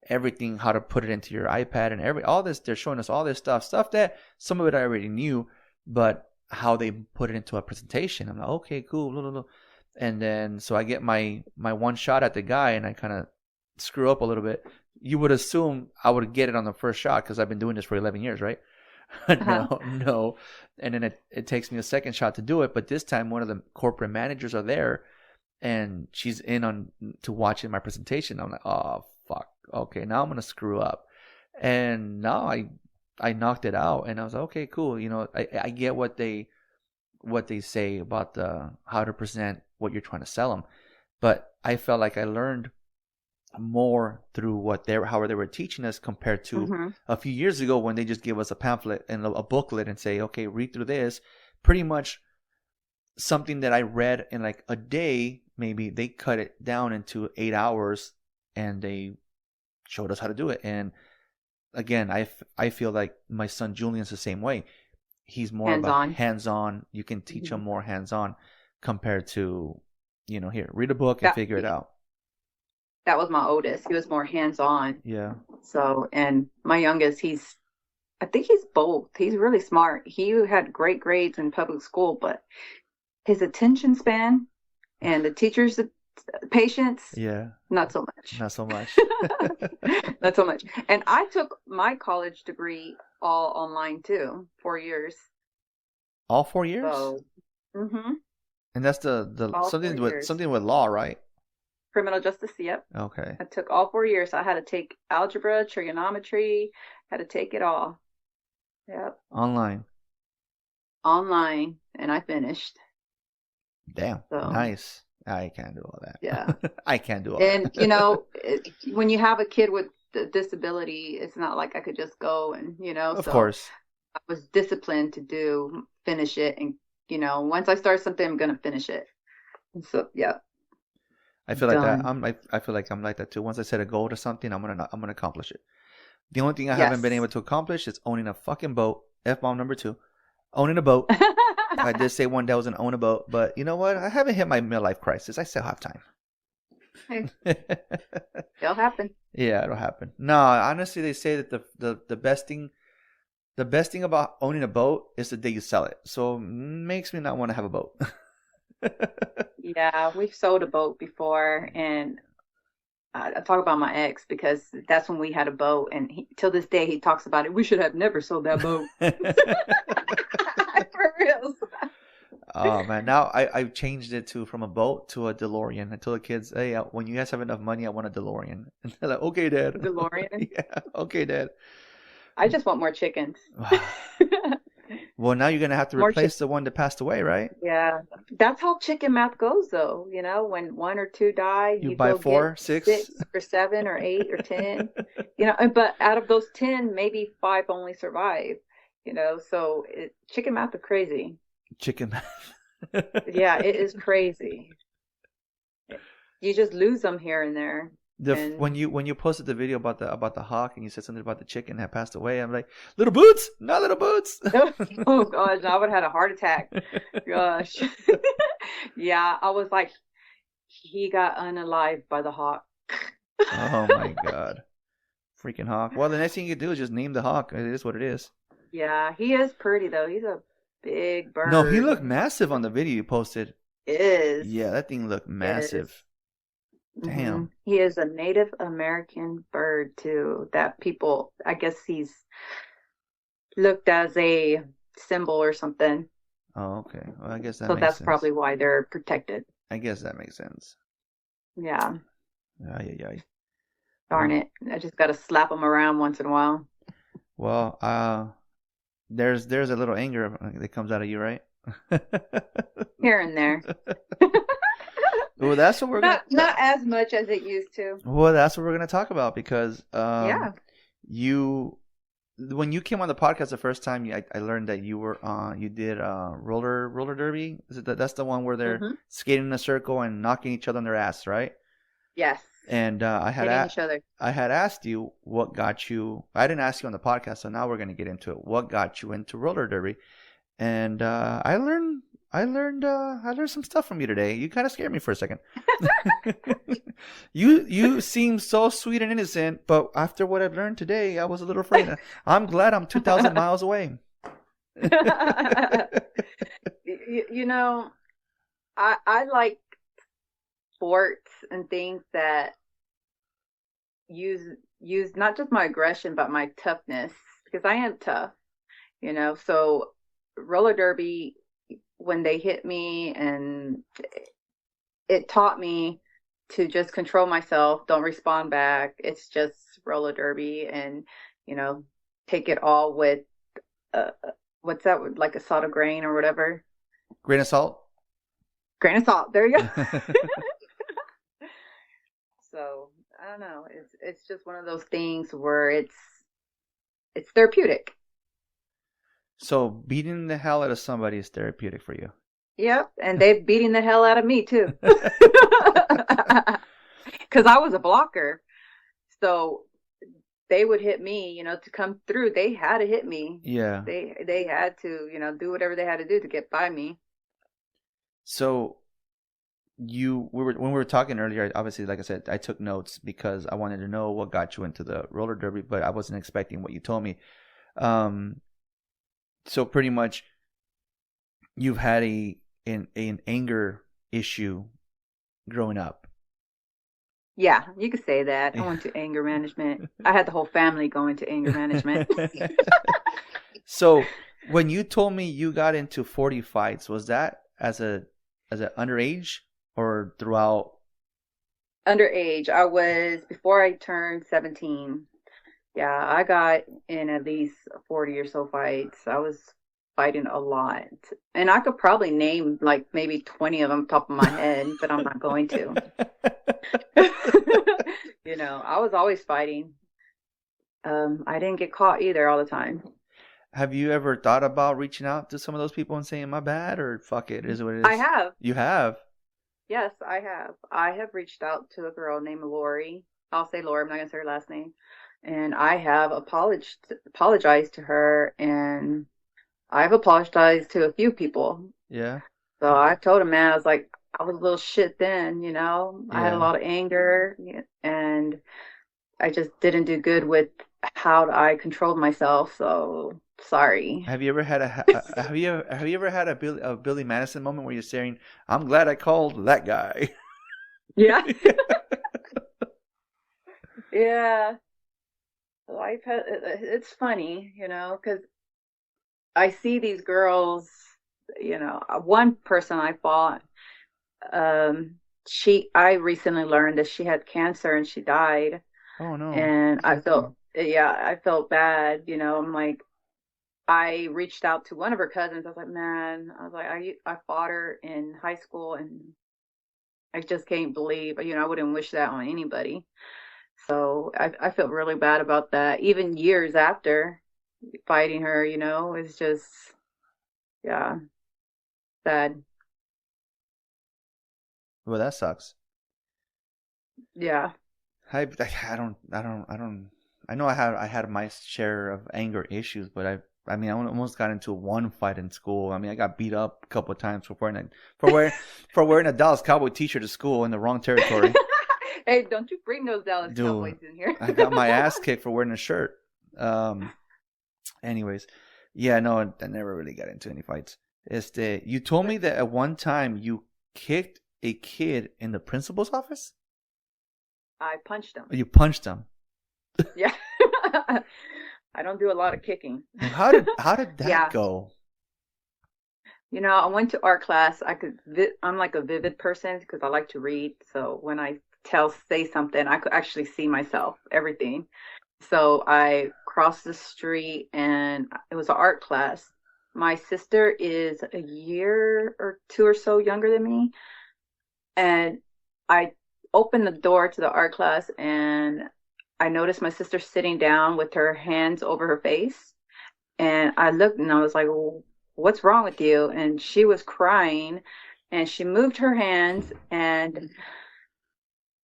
Speaker 2: everything, how to put it into your iPad and all this. They're showing us all this stuff that some of it I already knew, but how they put it into a presentation. I'm like, okay, cool. Blah, blah, blah. And then so I get my one shot at the guy, and I kind of screw up a little bit. You would assume I would get it on the first shot because I've been doing this for 11 years, right? No. And then it takes me a second shot to do it. But this time, one of the corporate managers are there, and she's in on to watching my presentation. I'm like, oh, fuck. Okay, now I'm going to screw up. And now I knocked it out, and I was like, okay, cool. You know, I get what they say about how to present what you're trying to sell them. But I felt like I learned more through how they were teaching us compared to a few years ago when they just give us a pamphlet and a booklet and say, okay, read through this. Pretty much something that I read in like a day, maybe they cut it down into 8 hours and they showed us how to do it. And again, I feel like my son Julian's the same way. He's more hands-on. You can teach him more hands-on compared to, you know, here, read a book and figure it out.
Speaker 3: That was my oldest. He was more hands-on.
Speaker 2: Yeah.
Speaker 3: So, and my youngest, I think he's both. He's really smart. He had great grades in public school, but his attention span and the teacher's patience, not so much.
Speaker 2: Not so much.
Speaker 3: Not so much. And I took my college degree all online too, 4 years.
Speaker 2: All 4 years?
Speaker 3: So,
Speaker 2: And that's the something with law, right?
Speaker 3: Criminal justice, yep.
Speaker 2: Okay.
Speaker 3: I took all 4 years. I had to take algebra, trigonometry, had to take it all. Yep.
Speaker 2: Online,
Speaker 3: and I finished.
Speaker 2: Damn. So, nice. I can't do all that.
Speaker 3: Yeah.
Speaker 2: I can't do all that.
Speaker 3: And, you know, when you have a kid with a disability, it's not like I could just go and, you know.
Speaker 2: Of course.
Speaker 3: I was disciplined to finish it. And, you know, once I start something, I'm going to finish it. And so, yeah.
Speaker 2: I feel like that. I feel like I'm like that too. Once I set a goal to something, I'm gonna accomplish it. The only thing I haven't been able to accomplish is owning a fucking boat. F-bomb number 2, owning a boat. I did say one day I was gonna own a boat, but you know what? I haven't hit my midlife crisis. I still have time.
Speaker 3: Hey. It'll happen.
Speaker 2: Yeah, it'll happen. No, honestly, they say that the best thing about owning a boat is the day you sell it. So it makes me not want to have a boat.
Speaker 3: Yeah, we've sold a boat before, and I talk about my ex because that's when we had a boat, and till this day he talks about it. We should have never sold that boat. For real.
Speaker 2: Oh man, now I've changed it from a boat to a DeLorean. I told the kids, hey, when you guys have enough money, I want a DeLorean. And they're like, okay, Dad.
Speaker 3: DeLorean?
Speaker 2: Yeah, okay, Dad.
Speaker 3: I just want more chickens.
Speaker 2: Well, now you're going to have to replace the one that passed away, right?
Speaker 3: Yeah. That's how chicken math goes, though. You know, when 1 or 2 die,
Speaker 2: you buy 4, 6
Speaker 3: or 7 or 8 or 10. You know, but out of those 10, maybe 5 only survive. You know, so chicken math is crazy.
Speaker 2: Chicken math.
Speaker 3: Yeah, it is crazy. You just lose them here and there.
Speaker 2: When you posted the video about the hawk and you said something about the chicken that passed away, I'm like, little boots, not little boots.
Speaker 3: Oh gosh, I would have had a heart attack. Gosh. Yeah, I was like, he got unalived by the hawk.
Speaker 2: Oh my god, freaking hawk. Well, the next thing you can do is just name the hawk. It is what it is.
Speaker 3: Yeah, he is pretty though. He's a big bird.
Speaker 2: No, he looked massive on the video you posted.
Speaker 3: It is.
Speaker 2: Yeah, that thing looked massive. Damn.
Speaker 3: He is a Native American bird too. That people, I guess he's looked as a symbol or something.
Speaker 2: Oh, okay. Well, I guess
Speaker 3: that's probably why they're protected.
Speaker 2: I guess that makes sense.
Speaker 3: Yeah.
Speaker 2: Yeah.
Speaker 3: Darn it. I just got to slap them around once in a while.
Speaker 2: Well, there's a little anger that comes out of you, right?
Speaker 3: Here and there.
Speaker 2: Well, that's what we're
Speaker 3: not as much as it used to.
Speaker 2: Well, that's what we're gonna talk about because
Speaker 3: when
Speaker 2: you came on the podcast the first time, I learned that you did roller derby. Is it that's the one where they're skating in a circle and knocking each other on their ass, right?
Speaker 3: Yes.
Speaker 2: And I had asked you what got you. I didn't ask you on the podcast, so now we're gonna get into it. What got you into roller derby? And I learned I learned some stuff from you today. You kind of scared me for a second. You seem so sweet and innocent, but after what I've learned today, I was a little afraid. I'm glad I'm 2,000 miles away.
Speaker 3: You know, I like sports and things that use not just my aggression but my toughness, because I am tough, you know. So roller derby, when they hit me, and it taught me to just control myself, don't respond back. It's just roller derby, and you know, take it all with what's that, like a salt of grain or whatever.
Speaker 2: Grain of salt.
Speaker 3: Grain of salt. There you go. So I don't know. It's just one of those things where it's therapeutic.
Speaker 2: So beating the hell out of somebody is therapeutic for you.
Speaker 3: Yep, and they're beating the hell out of me too. Because I was a blocker, so they would hit me. You know, to come through, they had to hit me.
Speaker 2: Yeah.
Speaker 3: They had to, you know, do whatever they had to do to get by me.
Speaker 2: So when we were talking earlier, obviously, like I said, I took notes because I wanted to know what got you into the roller derby, but I wasn't expecting what you told me. So pretty much, you've had an anger issue growing up.
Speaker 3: Yeah, you could say that. I went to anger management. I had the whole family going to anger management.
Speaker 2: So when you told me you got into 40 fights, was that as an underage or throughout?
Speaker 3: Underage. I was, before I turned 17. Yeah, I got in at least 40 or so fights. I was fighting a lot. And I could probably name like maybe 20 of them top of my head, but I'm not going to. You know, I was always fighting. I didn't get caught either all the time.
Speaker 2: Have you ever thought about reaching out to some of those people and saying, my bad, or fuck it, is what it is?
Speaker 3: I have.
Speaker 2: You have?
Speaker 3: Yes, I have. I have reached out to a girl named Lori. I'll say Lori, I'm not going to say her last name. And I have apologized to her, and I've apologized to a few people.
Speaker 2: Yeah.
Speaker 3: So I told him, man, I was like, I was a little shit then, you know. I had a lot of anger, and I just didn't do good with how I controlled myself. So sorry.
Speaker 2: Have you ever had have you ever had a Billy Madison moment where you're saying, I'm glad I called that guy?
Speaker 3: Yeah. Yeah. Life has, it's funny, you know, because I see these girls, you know. One person I fought, I recently learned that she had cancer and she died.
Speaker 2: Oh no.
Speaker 3: And I felt bad, you know. I'm like, I reached out to one of her cousins. I was like, man, I fought her in high school, and I just can't believe, you know, I wouldn't wish that on anybody. So I felt really bad about that. Even years after fighting her, you know, it's just, yeah, sad.
Speaker 2: Well, that sucks.
Speaker 3: Yeah.
Speaker 2: I know I had my share of anger issues, but I mean, I almost got into one fight in school. I mean, I got beat up a couple of times for wearing a Dallas Cowboy t-shirt to school in the wrong territory.
Speaker 3: Hey, don't you bring those Dallas Cowboys in here.
Speaker 2: I got my ass kicked for wearing a shirt. Anyways, yeah, no, I never really got into any fights. You told me that at one time you kicked a kid in the principal's office?
Speaker 3: I punched him.
Speaker 2: You punched him?
Speaker 3: Yeah. I don't do a lot of kicking.
Speaker 2: How did that go?
Speaker 3: You know, I went to art class. I'm like a vivid person because I like to read. So when I say something, I could actually see myself, everything. So I crossed the street, and it was an art class. My sister is a year or two or so younger than me. And I opened the door to the art class, and I noticed my sister sitting down with her hands over her face. And I looked, and I was like, well, what's wrong with you? And she was crying, and she moved her hands, and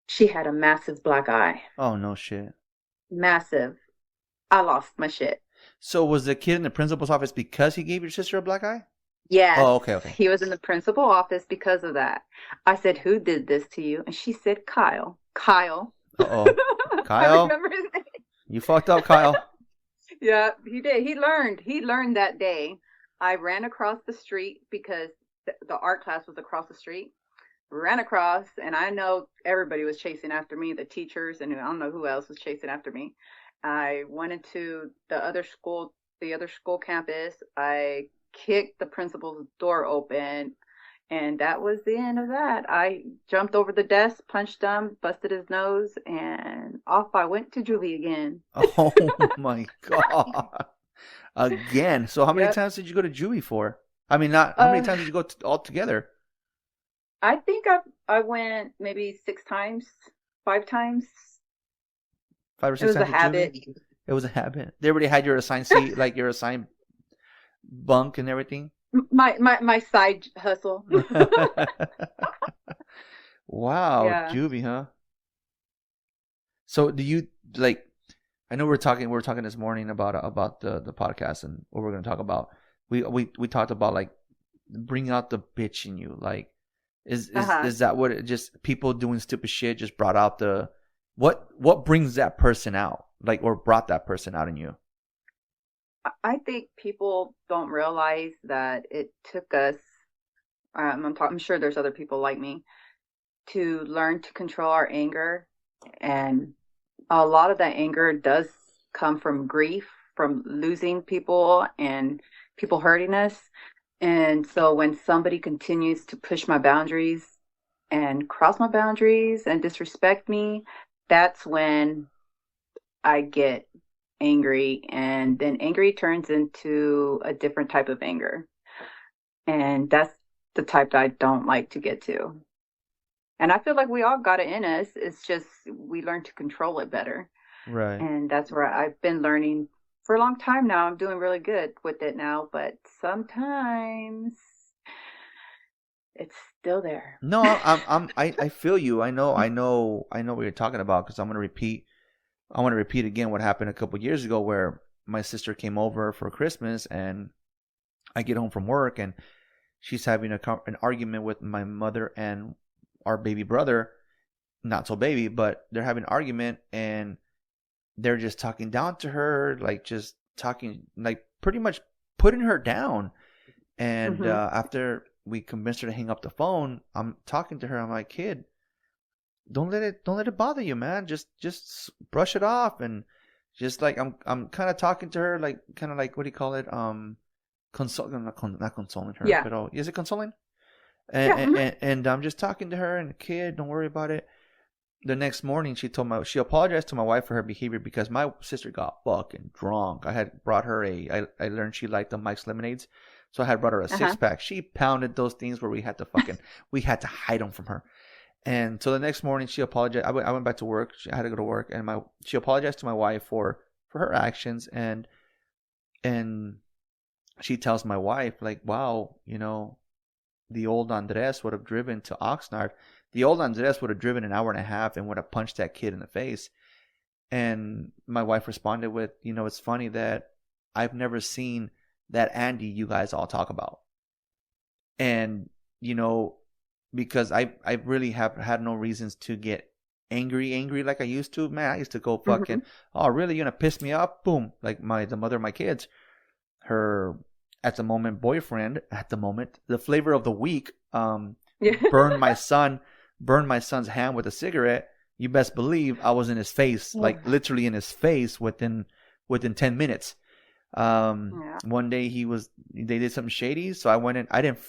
Speaker 3: she had a massive black eye.
Speaker 2: Oh, no shit.
Speaker 3: Massive. I lost my shit.
Speaker 2: So was the kid in the principal's office because he gave your sister a black eye?
Speaker 3: Yes,
Speaker 2: Oh, okay, okay.
Speaker 3: he was in the principal office because of that. I said, "Who did this to you?" And she said, "Kyle." Kyle.
Speaker 2: Uh-oh.
Speaker 3: I
Speaker 2: Kyle,
Speaker 3: remember his name.
Speaker 2: you fucked up, Kyle.
Speaker 3: Yeah, he did. He learned. He learned that day. I ran across the street because the art class was across the street. Ran across, and I know everybody was chasing after me, the teachers, and I don't know who else was chasing after me. I went into the other school campus. I kicked the principal's door open, and that was the end of that. I jumped over the desk, punched him, busted his nose, and off I went to juvie again.
Speaker 2: Oh my God. Again. So how many
Speaker 3: Yep.
Speaker 2: times did you go to juvie for? I mean, not how many
Speaker 3: Uh,
Speaker 2: times did you go all together?
Speaker 3: I think I went maybe 6 times, 5 times.
Speaker 2: 5 or
Speaker 3: It
Speaker 2: 6
Speaker 3: was a
Speaker 2: times to
Speaker 3: habit.
Speaker 2: juvie? It was a habit. They already had your assigned seat, like your assigned bunk and everything.
Speaker 3: My side hustle.
Speaker 2: Wow,
Speaker 3: Yeah.
Speaker 2: juvie, huh? So do you like? I know we were talking this morning about the podcast and what we're going to talk about. We talked about like bringing out the bitch in you. Like, is is
Speaker 3: Uh-huh.
Speaker 2: is that what it just people doing stupid shit just brought out the what brings that person out, like, or brought that person out in you?
Speaker 3: I think people don't realize that it took us, I'm sure there's other people like me, to learn to control our anger. And a lot of that anger does come from grief, from losing people and people hurting us. And so when somebody continues to push my boundaries and cross my boundaries and disrespect me, that's when I get angry. And then angry turns into a different type of anger. And that's the type that I don't like to get to. And I feel like we all got it in us. It's just we learn to control it better.
Speaker 2: Right.
Speaker 3: And that's where I've been learning for a long time now. I'm doing really good with it now, but sometimes it's still there.
Speaker 2: No, I feel you. I know what you're talking about because I want to repeat again what happened a couple years ago where my sister came over for Christmas and I get home from work and she's having an argument with my mother and our baby brother, not so baby, but they're having an argument and they're just talking down to her, like just talking, like pretty much putting her down. And
Speaker 3: Hmm.
Speaker 2: after we convinced her to hang up the phone, I'm talking to her. I'm like, kid, don't let it bother you, man. Just brush it off and just like I'm kind of talking to her, like kind of like what do you call it? Not consoling her,
Speaker 3: Yeah.
Speaker 2: but oh, is it consoling?
Speaker 3: Yeah.
Speaker 2: And I'm just talking to her and kid, don't worry about it. The next morning, she apologized to my wife for her behavior because my sister got fucking drunk. I had brought her I learned she liked the Mike's lemonades, so I had brought her a six
Speaker 3: Uh-huh.
Speaker 2: pack. She pounded those things where we had to hide them from her. And so the next morning, she apologized. I went back to work. I had to go to work, and she apologized to my wife for her actions, and she tells my wife like, "Wow, the old Andres would have driven to Oxnard. The old Andres would have driven an hour and a half and would have punched that kid in the face." And my wife responded with, "It's funny that I've never seen that Andy you guys all talk about." And, because I really have had no reasons to get angry like I used to. Man, I used to go fucking,
Speaker 3: Hmm.
Speaker 2: "Oh, really? You're gonna piss me off?" Boom. Like the mother of my kids, her at the moment boyfriend, the flavor of the week,
Speaker 3: Yeah.
Speaker 2: burned my son's hand with a cigarette. You best believe I was in his face, like literally in his face within 10 minutes.
Speaker 3: Yeah.
Speaker 2: One day they did something shady, so I went in. I didn't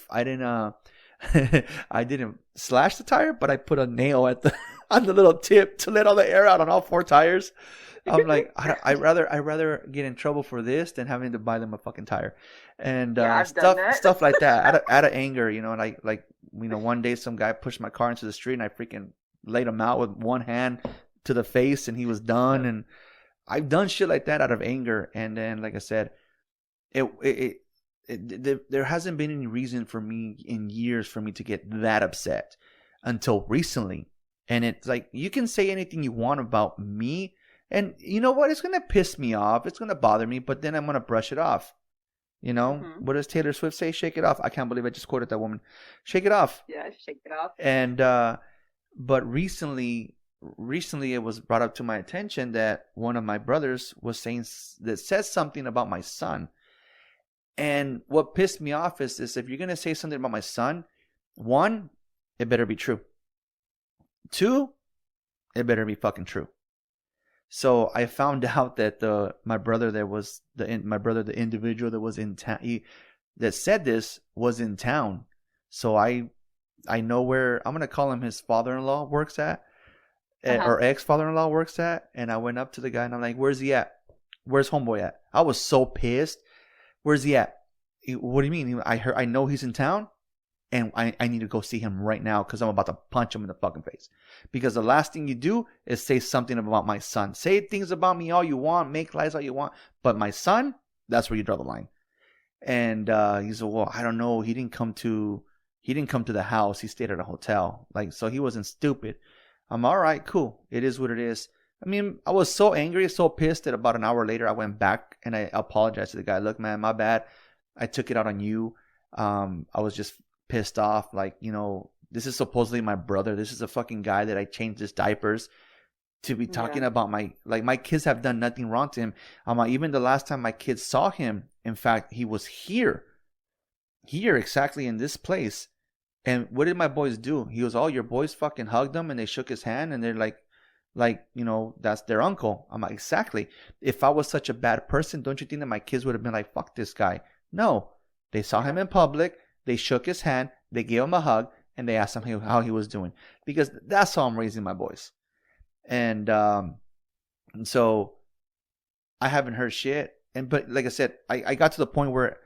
Speaker 2: I didn't slash the tire, but I put a nail at the on the little tip to let all the air out on all four tires. I'm like, I rather get in trouble for this than having to buy them a fucking tire, and
Speaker 3: Yeah, I've done
Speaker 2: stuff
Speaker 3: that.
Speaker 2: stuff like that. Out of anger, and I like one day some guy pushed my car into the street and I freaking laid him out with one hand to the face and he was done. And I've done shit like that out of anger, and then like I said, there hasn't been any reason for me in years for me to get that upset until recently. And it's like, you can say anything you want about me, and you know what? It's going to piss me off. It's going to bother me, but then I'm going to brush it off. You know, what does Taylor Swift say? Shake it off. I can't believe I just quoted that woman. Shake it off.
Speaker 3: Yeah, shake it off.
Speaker 2: And but recently it was brought up to my attention that one of my brothers was saying that says something about my son. And what pissed me off is if you're gonna say something about my son, one, it better be true. Two, it better be fucking true. So I found out that my brother, the individual that was in town, that said this was in town. So I know where I'm gonna call him his father-in-law works at, or ex-father-in-law works at. And I went up to the guy and I'm like, "Where's he at? Where's homeboy at?" I was so pissed. "Where's he at?" "What do you mean?" I know he's in town. And I need to go see him right now because I'm about to punch him in the fucking face. Because the last thing you do is say something about my son. Say things about me all you want, make lies all you want. But my son, that's where you draw the line. And he said, "Well, I don't know. He didn't come to the house. He stayed at a hotel. Like, so he wasn't stupid." I'm all right, cool. It is what it is. I mean, I was so angry, so pissed that about an hour later I went back and I apologized to the guy. "Look, man, my bad. I took it out on you. I was just pissed off. Like, you know, this is supposedly my brother. This is a fucking guy that I changed his diapers to be talking about my kids have done nothing wrong to him." Even the last time my kids saw him, in fact, he was here exactly in this place. And what did my boys do? He goes, "Oh, your boys fucking hugged him and they shook his hand and they're like, you know, that's their uncle." I'm like, exactly. If I was such a bad person, don't you think that my kids would have been like, "Fuck this guy"? No, they saw him in public. They shook his hand, they gave him a hug, and they asked him how he was doing. Because that's how I'm raising my boys. And so I haven't heard shit. But like I said, I got to the point where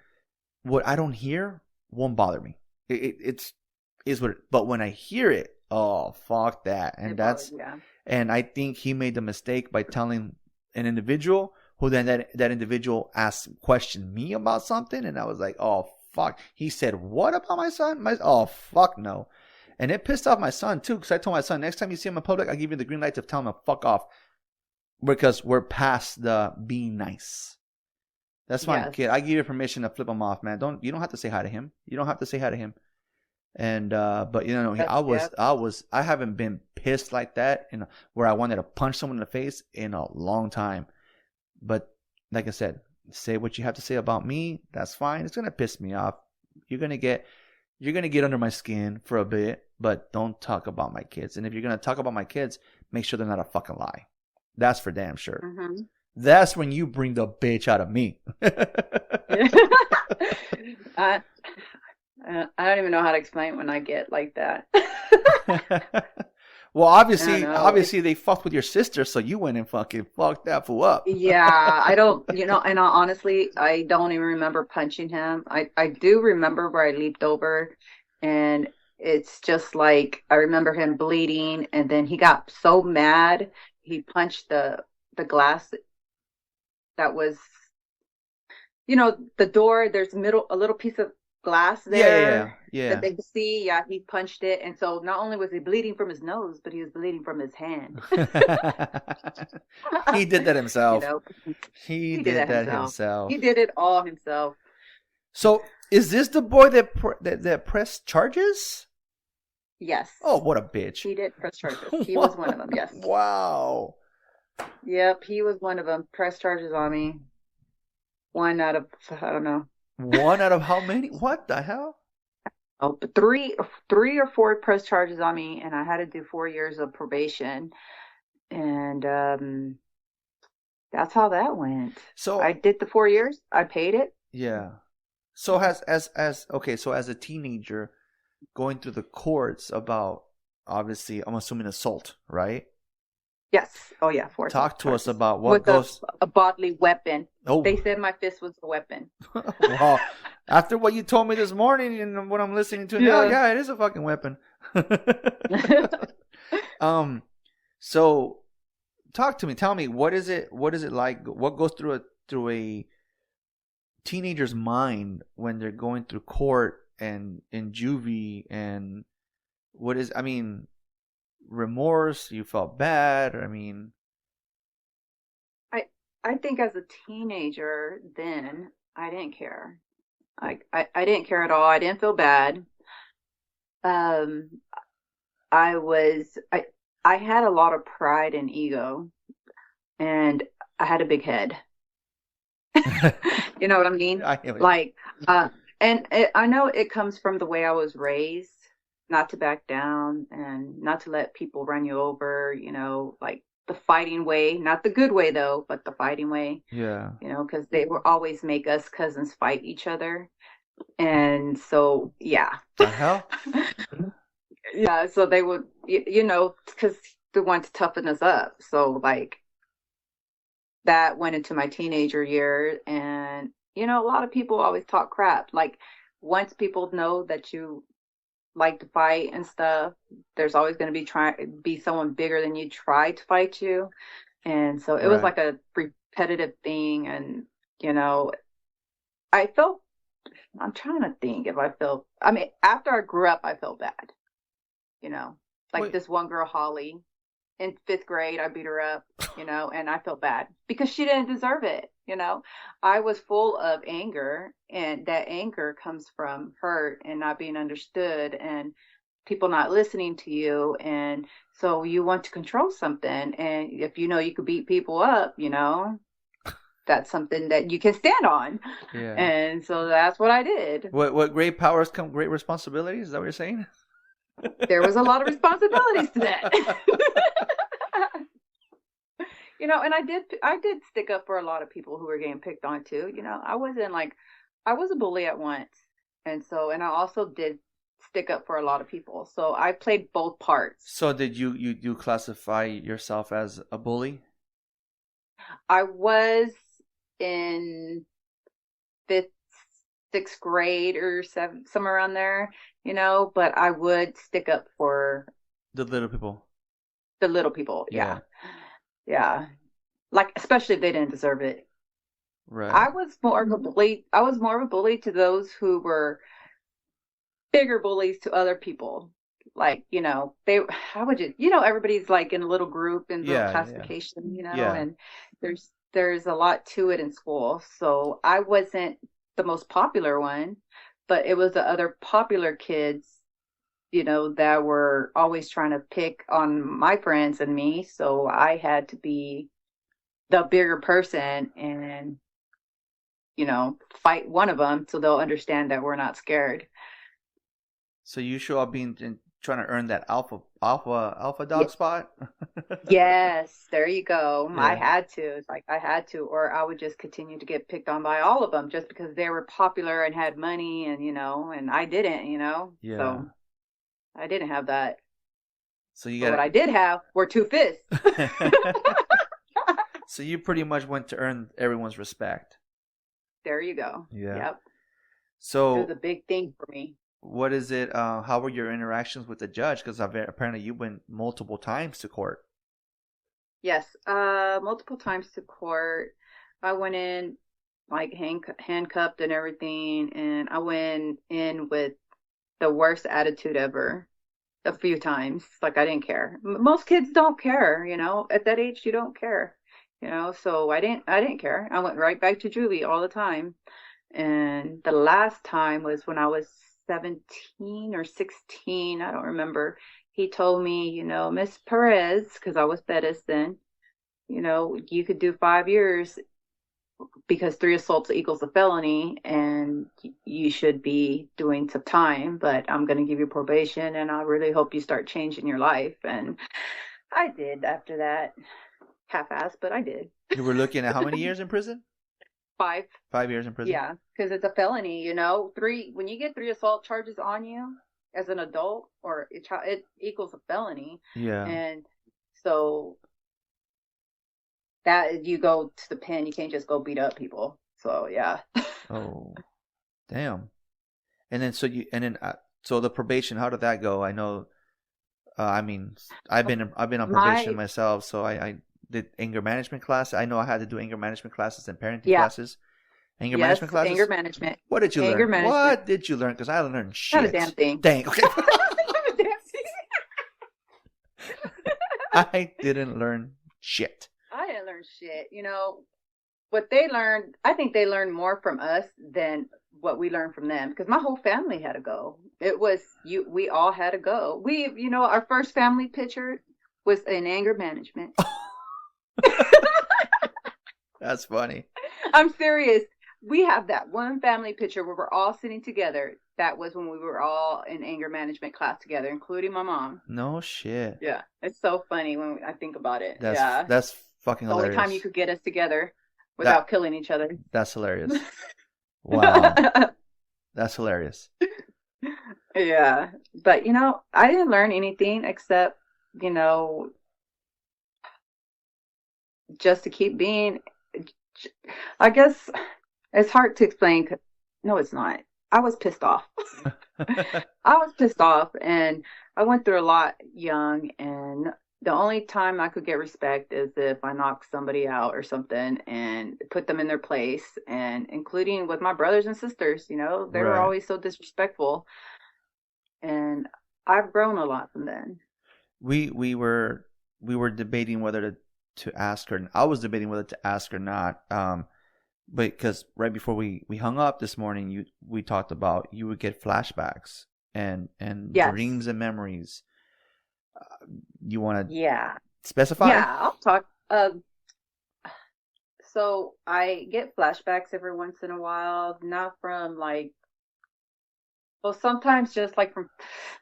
Speaker 2: what I don't hear won't bother me. It's what it, but when I hear it, oh, fuck that. And and I think he made the mistake by telling an individual who then that individual questioned me about something. And I was like, oh, fuck. He said, "What about my son?" Oh, fuck no. And it pissed off my son too, because I told my son, next time you see him in public, I give you the green light to tell him to fuck off, because we're past the being nice. That's my kid. I give you permission to flip him off, man. You don't have to say hi to him. You don't have to say hi to him. And but you know, I haven't been pissed like that, where I wanted to punch someone in the face in a long time. But like I said, say what you have to say about me. That's fine. It's gonna piss me off. You're gonna get under my skin for a bit, but don't talk about my kids. And if you're gonna talk about my kids, make sure they're not a fucking lie. That's for damn sure. Mm-hmm. That's when you bring the bitch out of me.
Speaker 3: I don't even know how to explain when I get like that.
Speaker 2: Well, obviously they fucked with your sister, so you went and fucking fucked that fool up.
Speaker 3: Yeah, I don't, and honestly, I don't even remember punching him. I do remember where I leaped over, and it's just like, I remember him bleeding, and then he got so mad, he punched the glass that was, the door, there's a little piece of glass there that they could see. Yeah, he punched it, and so not only was he bleeding from his nose, but he was bleeding from his hand.
Speaker 2: He did that himself. He did that himself.
Speaker 3: He did it all himself.
Speaker 2: So is this the boy that pressed charges?
Speaker 3: Yes.
Speaker 2: Oh, what a bitch.
Speaker 3: He did press charges. He was one of them. Yes.
Speaker 2: Wow.
Speaker 3: Yep, he was one of them. Press charges on me. One out of, I don't know.
Speaker 2: One out of how many? What the hell?
Speaker 3: Oh, but three or four press charges on me, and I had to do 4 years of probation, and that's how that went. So I did the 4 years. I paid it.
Speaker 2: Yeah. So as a teenager, going through the courts about, obviously, I'm assuming assault, right?
Speaker 3: Yes. Oh yeah.
Speaker 2: Talk to us about what goes.
Speaker 3: A bodily weapon.
Speaker 2: Oh.
Speaker 3: They said my fist was a weapon.
Speaker 2: Well, after what you told me this morning and what I'm listening to now, yeah, it is a fucking weapon. So talk to me. Tell me, what is it like? What goes through a teenager's mind when they're going through court and in juvie, and remorse? You felt bad?
Speaker 3: I think as a teenager then, I didn't care. I didn't care at all. I didn't feel bad. Um, I was I had a lot of pride and ego, and I had a big head. You know what I mean?
Speaker 2: I hear you.
Speaker 3: Like, I know it comes from the way I was raised, not to back down and not to let people run you over, like the fighting way, not the good way though, but the fighting way,
Speaker 2: Yeah.
Speaker 3: because they would always make us cousins fight each other. And so, yeah.
Speaker 2: The hell?
Speaker 3: Yeah, so they would, because they want to toughen us up. So, like, that went into my teenager years. And, a lot of people always talk crap. Like, once people know that you like to fight and stuff, there's always going to be someone bigger than you try to fight you. And so it was
Speaker 2: Right.
Speaker 3: like a repetitive thing. And, I felt, I'm trying to think if I felt, I mean, after I grew up, I felt bad, like
Speaker 2: Wait.
Speaker 3: this one girl, Holly, in fifth grade, I beat her up, and I felt bad because she didn't deserve it. I was full of anger, and that anger comes from hurt and not being understood and people not listening to you. And so you want to control something. And if you could beat people up, that's something that you can stand on.
Speaker 2: Yeah.
Speaker 3: And so that's what I did.
Speaker 2: What great powers come great responsibilities? Is that what you're saying?
Speaker 3: There was a lot of responsibilities to that. And I did stick up for a lot of people who were getting picked on too. I was a bully at once. And I also did stick up for a lot of people. So I played both parts.
Speaker 2: So did you classify yourself as a bully?
Speaker 3: I was in fifth, sixth grade or seventh, somewhere around there, but I would stick up for
Speaker 2: The little people.
Speaker 3: the little people. Yeah. Yeah. Like, especially if they didn't deserve it.
Speaker 2: Right.
Speaker 3: I was more of a bully to those who were bigger bullies to other people. Like, everybody's like in a little group in little classification, and there's a lot to it in school. So I wasn't the most popular one, but it was the other popular kids, that were always trying to pick on my friends and me. So I had to be the bigger person and, fight one of them so they'll understand that we're not scared.
Speaker 2: So you show up trying to earn that alpha dog spot?
Speaker 3: Yes, there you go.
Speaker 2: Yeah.
Speaker 3: I had to. It's like I had to, or I would just continue to get picked on by all of them just because they were popular and had money and, and I didn't,
Speaker 2: Yeah.
Speaker 3: So I didn't have that.
Speaker 2: So you
Speaker 3: But
Speaker 2: got
Speaker 3: what I did have were two fists.
Speaker 2: So you pretty much went to earn everyone's respect.
Speaker 3: There you go.
Speaker 2: Yeah.
Speaker 3: Yep. It
Speaker 2: So
Speaker 3: was a big thing for me.
Speaker 2: what is it? How were your interactions with the judge? Because apparently you went multiple times to court.
Speaker 3: Yes, multiple times to court. I went in like handcuffed and everything, and I went in with the worst attitude ever a few times. Like I didn't care. Most kids don't care, At that age, you don't care, So I didn't care. I went right back to juvie all the time. And the last time was when I was 17 or 16. I don't remember. He told me, Miss Perez, because I was Bettis then, you could do 5 years because 3 assaults equals a felony and you should be doing some time, but I'm going to give you probation and I really hope you start changing your life. And I did after that. Half-assed, but I did.
Speaker 2: You were looking at how many years in prison?
Speaker 3: 5.
Speaker 2: 5 years in prison?
Speaker 3: Yeah, because it's a felony, 3, when you get 3 assault charges on you as an adult or it equals a felony.
Speaker 2: Yeah.
Speaker 3: And so that you go to the pen, you can't just go beat up people. So yeah.
Speaker 2: Oh, damn. And then so the probation, how did that go? I know, I've been on probation myself, so I did anger management class. I know I had to do anger management classes and parenting classes. Management classes?
Speaker 3: Anger management.
Speaker 2: What did you learn? What did you learn? Because I learned shit.
Speaker 3: Not a damn thing.
Speaker 2: Dang, okay.
Speaker 3: Not a damn thing.
Speaker 2: I didn't learn shit.
Speaker 3: I didn't learn shit. What they learned, I think they learned more from us than what we learned from them, because my whole family had to go. It was we all had to go. Our first family picture was in anger management.
Speaker 2: That's funny.
Speaker 3: I'm serious. We have that one family picture where we're all sitting together. That was when we were all in anger management class together, including my mom.
Speaker 2: No shit.
Speaker 3: Yeah, it's so funny when I think about it.
Speaker 2: That's fucking
Speaker 3: the
Speaker 2: hilarious.
Speaker 3: only time you could get us together without killing each other.
Speaker 2: That's hilarious. Wow. That's hilarious.
Speaker 3: Yeah. But, I didn't learn anything except, just to keep being, I guess it's hard to explain. No, it's not. I was pissed off. And I went through a lot young, and the only time I could get respect is if I knocked somebody out or something and put them in their place, and including with my brothers and sisters, they were always so disrespectful. And I've grown a lot from then. We
Speaker 2: were debating whether to ask her. I was debating whether to ask or not. But because right before we hung up this morning, we talked about you would get flashbacks and
Speaker 3: yes.
Speaker 2: dreams and memories. You want to specify?
Speaker 3: Yeah, I'll talk. So I get flashbacks every once in a while, not from sometimes just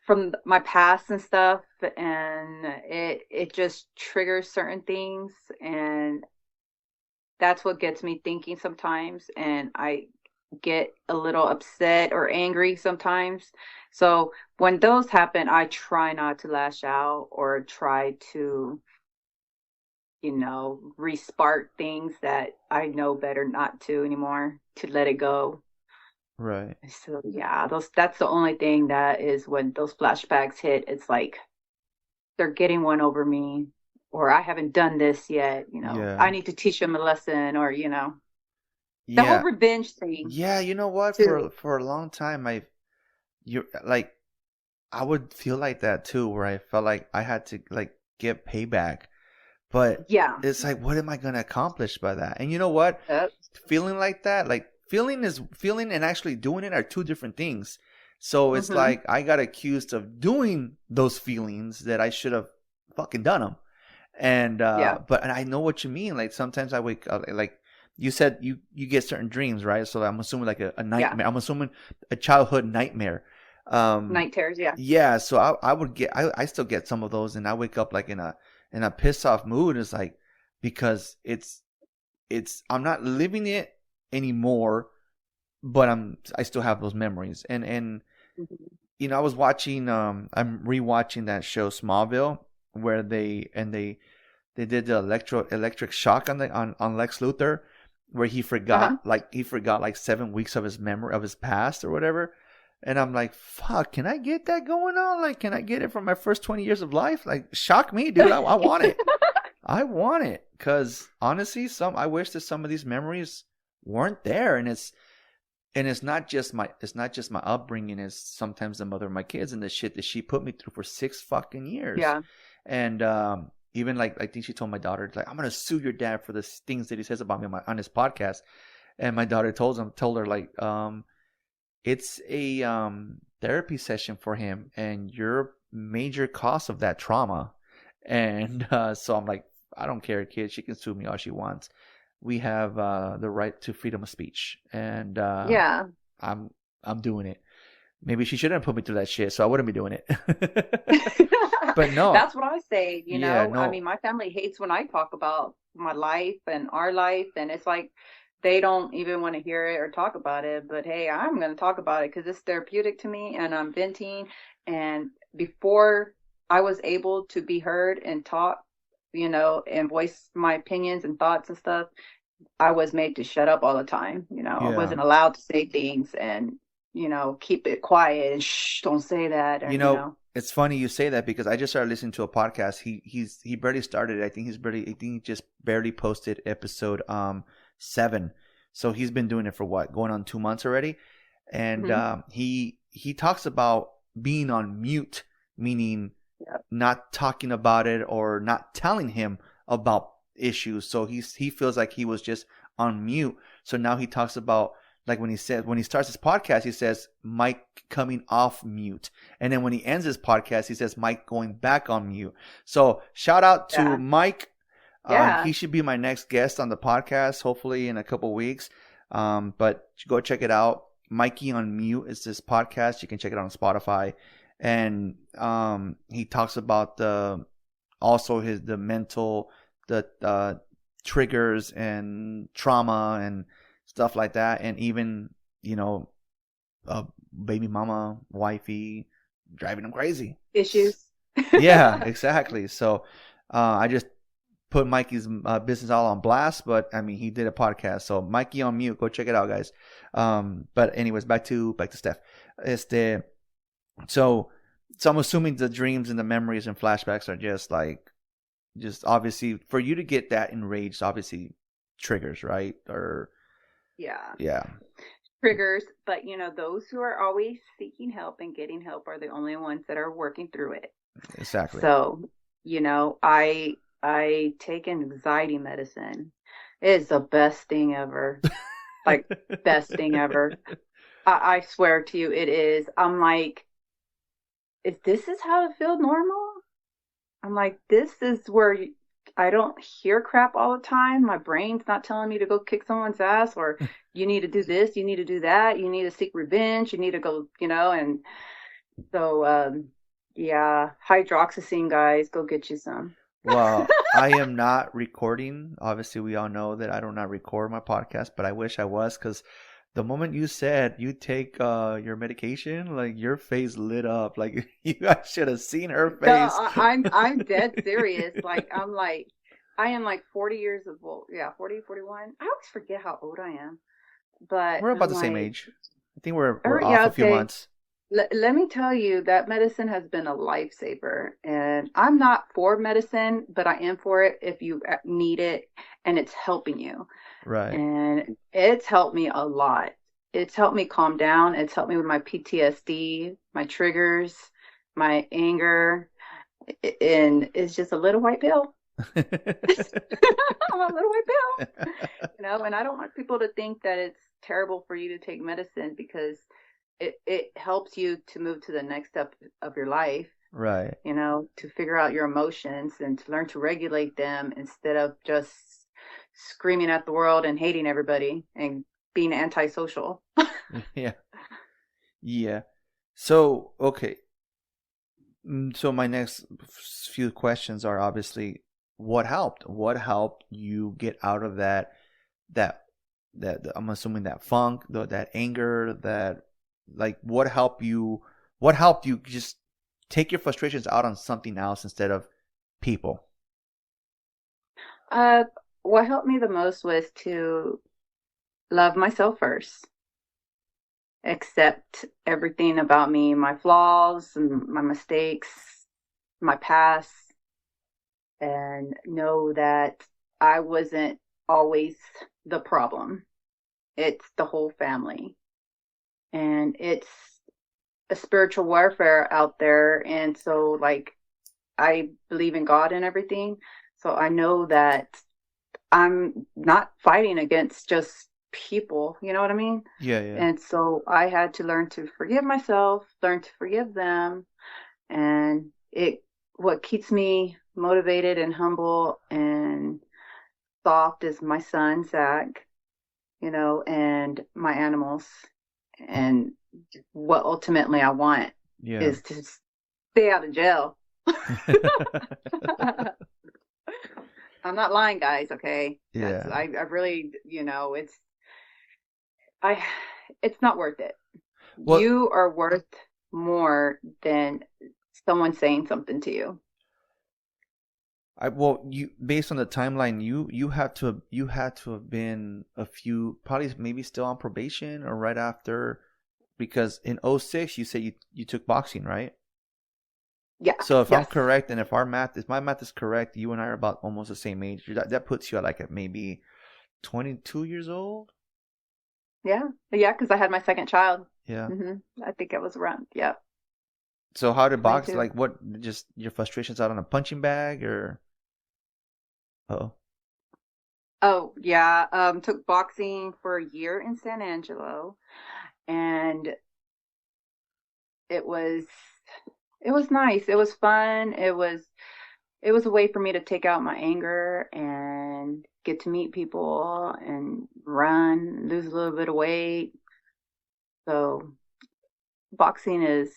Speaker 3: from my past and stuff, and it just triggers certain things, and that's what gets me thinking sometimes, and I get a little upset or angry sometimes. So when those happen, I try not to lash out or try to, re-spark things that I know better not to anymore, to let it go.
Speaker 2: Right.
Speaker 3: So yeah, that's the only thing that is when those flashbacks hit, it's like they're getting one over me, or I haven't done this yet, I need to teach them a lesson, or the whole revenge thing.
Speaker 2: Yeah, you know what? For a long time I would feel like that too, where I felt like I had to get payback. But it's like, what am I going to accomplish by that? And you know what? Feeling like that, feeling and actually doing it are two different things. So it's like I got accused of doing those feelings that I should have fucking done them. And but I know what you mean. Sometimes I wake up, you said you get certain dreams, right? So I'm assuming a nightmare. Yeah. I'm assuming a childhood nightmare.
Speaker 3: Night terrors, yeah.
Speaker 2: Yeah, so I still get some of those, and I wake up in a pissed off mood. It's because it's I'm not living it anymore, but I still have those memories. And I was watching I'm rewatching that show Smallville, where they did the electric shock on Lex Luthor, where he forgot 7 weeks of his memory of his past or whatever. And I'm like, fuck, can I get that going on? Can I get it from my first 20 years of life? Shock me, dude. I want it. I want it. Because honestly, I wish that some of these memories weren't there. And it's not just my upbringing. It's sometimes the mother of my kids and the shit that she put me through for 6 fucking years. Yeah. And even I think she told my daughter, I'm gonna sue your dad for the things that he says about me on his podcast. And my daughter told her it's a therapy session for him, and you're a major cause of that trauma. And so I'm like, I don't care, kid. She can sue me all she wants. We have the right to freedom of speech, and I'm doing it. Maybe she shouldn't have put me through that shit, so I wouldn't be doing it. But no,
Speaker 3: that's what I say. I mean, my family hates when I talk about my life and our life, and it's like they don't even want to hear it or talk about it. But hey, I'm going to talk about it because it's therapeutic to me, and I'm venting. And before I was able to be heard and talk, and voice my opinions and thoughts and stuff, I was made to shut up all the time. I wasn't allowed to say things and, keep it quiet and shh, don't say that. Or,
Speaker 2: it's funny you say that, because I just started listening to a podcast. He barely started it. I think he just barely posted episode 7. So he's been doing it for going on 2 months already. And he talks about being on mute, meaning not talking about it or not telling him about issues. So he feels like he was just on mute. So now he talks about Like when he starts his podcast, he says Mike coming off mute, and then when he ends his podcast, he says Mike going back on mute. So shout out to Mike.
Speaker 3: Yeah.
Speaker 2: He should be my next guest on the podcast, hopefully in a couple weeks. But go check it out. Mikey on Mute is this podcast. You can check it out on Spotify, and he talks about the mental triggers and trauma and stuff like that, and even baby mama, wifey driving him crazy
Speaker 3: Issues.
Speaker 2: Yeah, exactly. So I just put Mikey's business all on blast, but I mean, he did a podcast. So Mikey on Mute, go check it out, guys. But anyways, back to Steph. So I'm assuming the dreams and the memories and flashbacks are just obviously for you to get that enraged, obviously triggers, right? Or yeah.
Speaker 3: Triggers, but those who are always seeking help and getting help are the only ones that are working through it.
Speaker 2: Exactly.
Speaker 3: So, I take anxiety medicine. It is the best thing ever. Like, best thing ever. I swear to you, it is. I'm like, if this is how to feel normal, I'm like, this is where I don't hear crap all the time. My brain's not telling me to go kick someone's ass, or you need to do this, you need to do that, you need to seek revenge, you need to go, and so, hydroxyzine, guys, go get you some.
Speaker 2: Well, I am not recording. Obviously, we all know that I do not record my podcast, but I wish I was, because the moment you said you take your medication, like your face lit up. Like you guys should have seen her face.
Speaker 3: No, I'm dead serious. Like I am like 40 years old. Yeah, 40, 41. I always forget how old I am. But
Speaker 2: we're about the same age. I think we're off a few months.
Speaker 3: Let me tell you, that medicine has been a lifesaver, and I'm not for medicine, but I am for it if you need it and it's helping you.
Speaker 2: Right.
Speaker 3: And it's helped me a lot. It's helped me calm down. It's helped me with my PTSD, my triggers, my anger, and it's just a little white pill. I'm a little white pill, and I don't want people to think that it's terrible for you to take medicine, because it helps you to move to the next step of your life,
Speaker 2: right?
Speaker 3: To figure out your emotions and to learn to regulate them instead of just screaming at the world and hating everybody and being antisocial.
Speaker 2: Yeah. So, okay. So my next few questions are obviously, what helped? What helped you get out of that I'm assuming that funk, that anger, that, like, what helped you just take your frustrations out on something else instead of people?
Speaker 3: What helped me the most was to love myself first, accept everything about me, my flaws and my mistakes, my past, and know that I wasn't always the problem. It's the whole family. And it's a spiritual warfare out there. And so, like, I believe in God and everything. So I know that I'm not fighting against just people. You know what I mean?
Speaker 2: Yeah.
Speaker 3: And so I had to learn to forgive myself, learn to forgive them. And what keeps me motivated and humble and soft is my son, Zach, and my animals. And what ultimately I want is to stay out of jail. I'm not lying, guys. Okay.
Speaker 2: Yeah.
Speaker 3: I really, it's not worth it. Well, you are worth more than someone saying something to you.
Speaker 2: You, based on the timeline, you had to have been a few, probably maybe still on probation or right after, because in 2006 you said you took boxing, right?
Speaker 3: Yeah.
Speaker 2: So if I'm correct, and if my math is correct, you and I are about almost the same age. That puts you at maybe 22 years old.
Speaker 3: Yeah, because I had my second child.
Speaker 2: Yeah.
Speaker 3: I think it was around. Yeah.
Speaker 2: So how did boxing, like, what, just your frustrations out on a punching bag, or?
Speaker 3: Oh, yeah. Took boxing for a year in San Angelo, and it was it was nice. It was fun. It was a way for me to take out my anger and get to meet people and run, lose a little bit of weight. So boxing is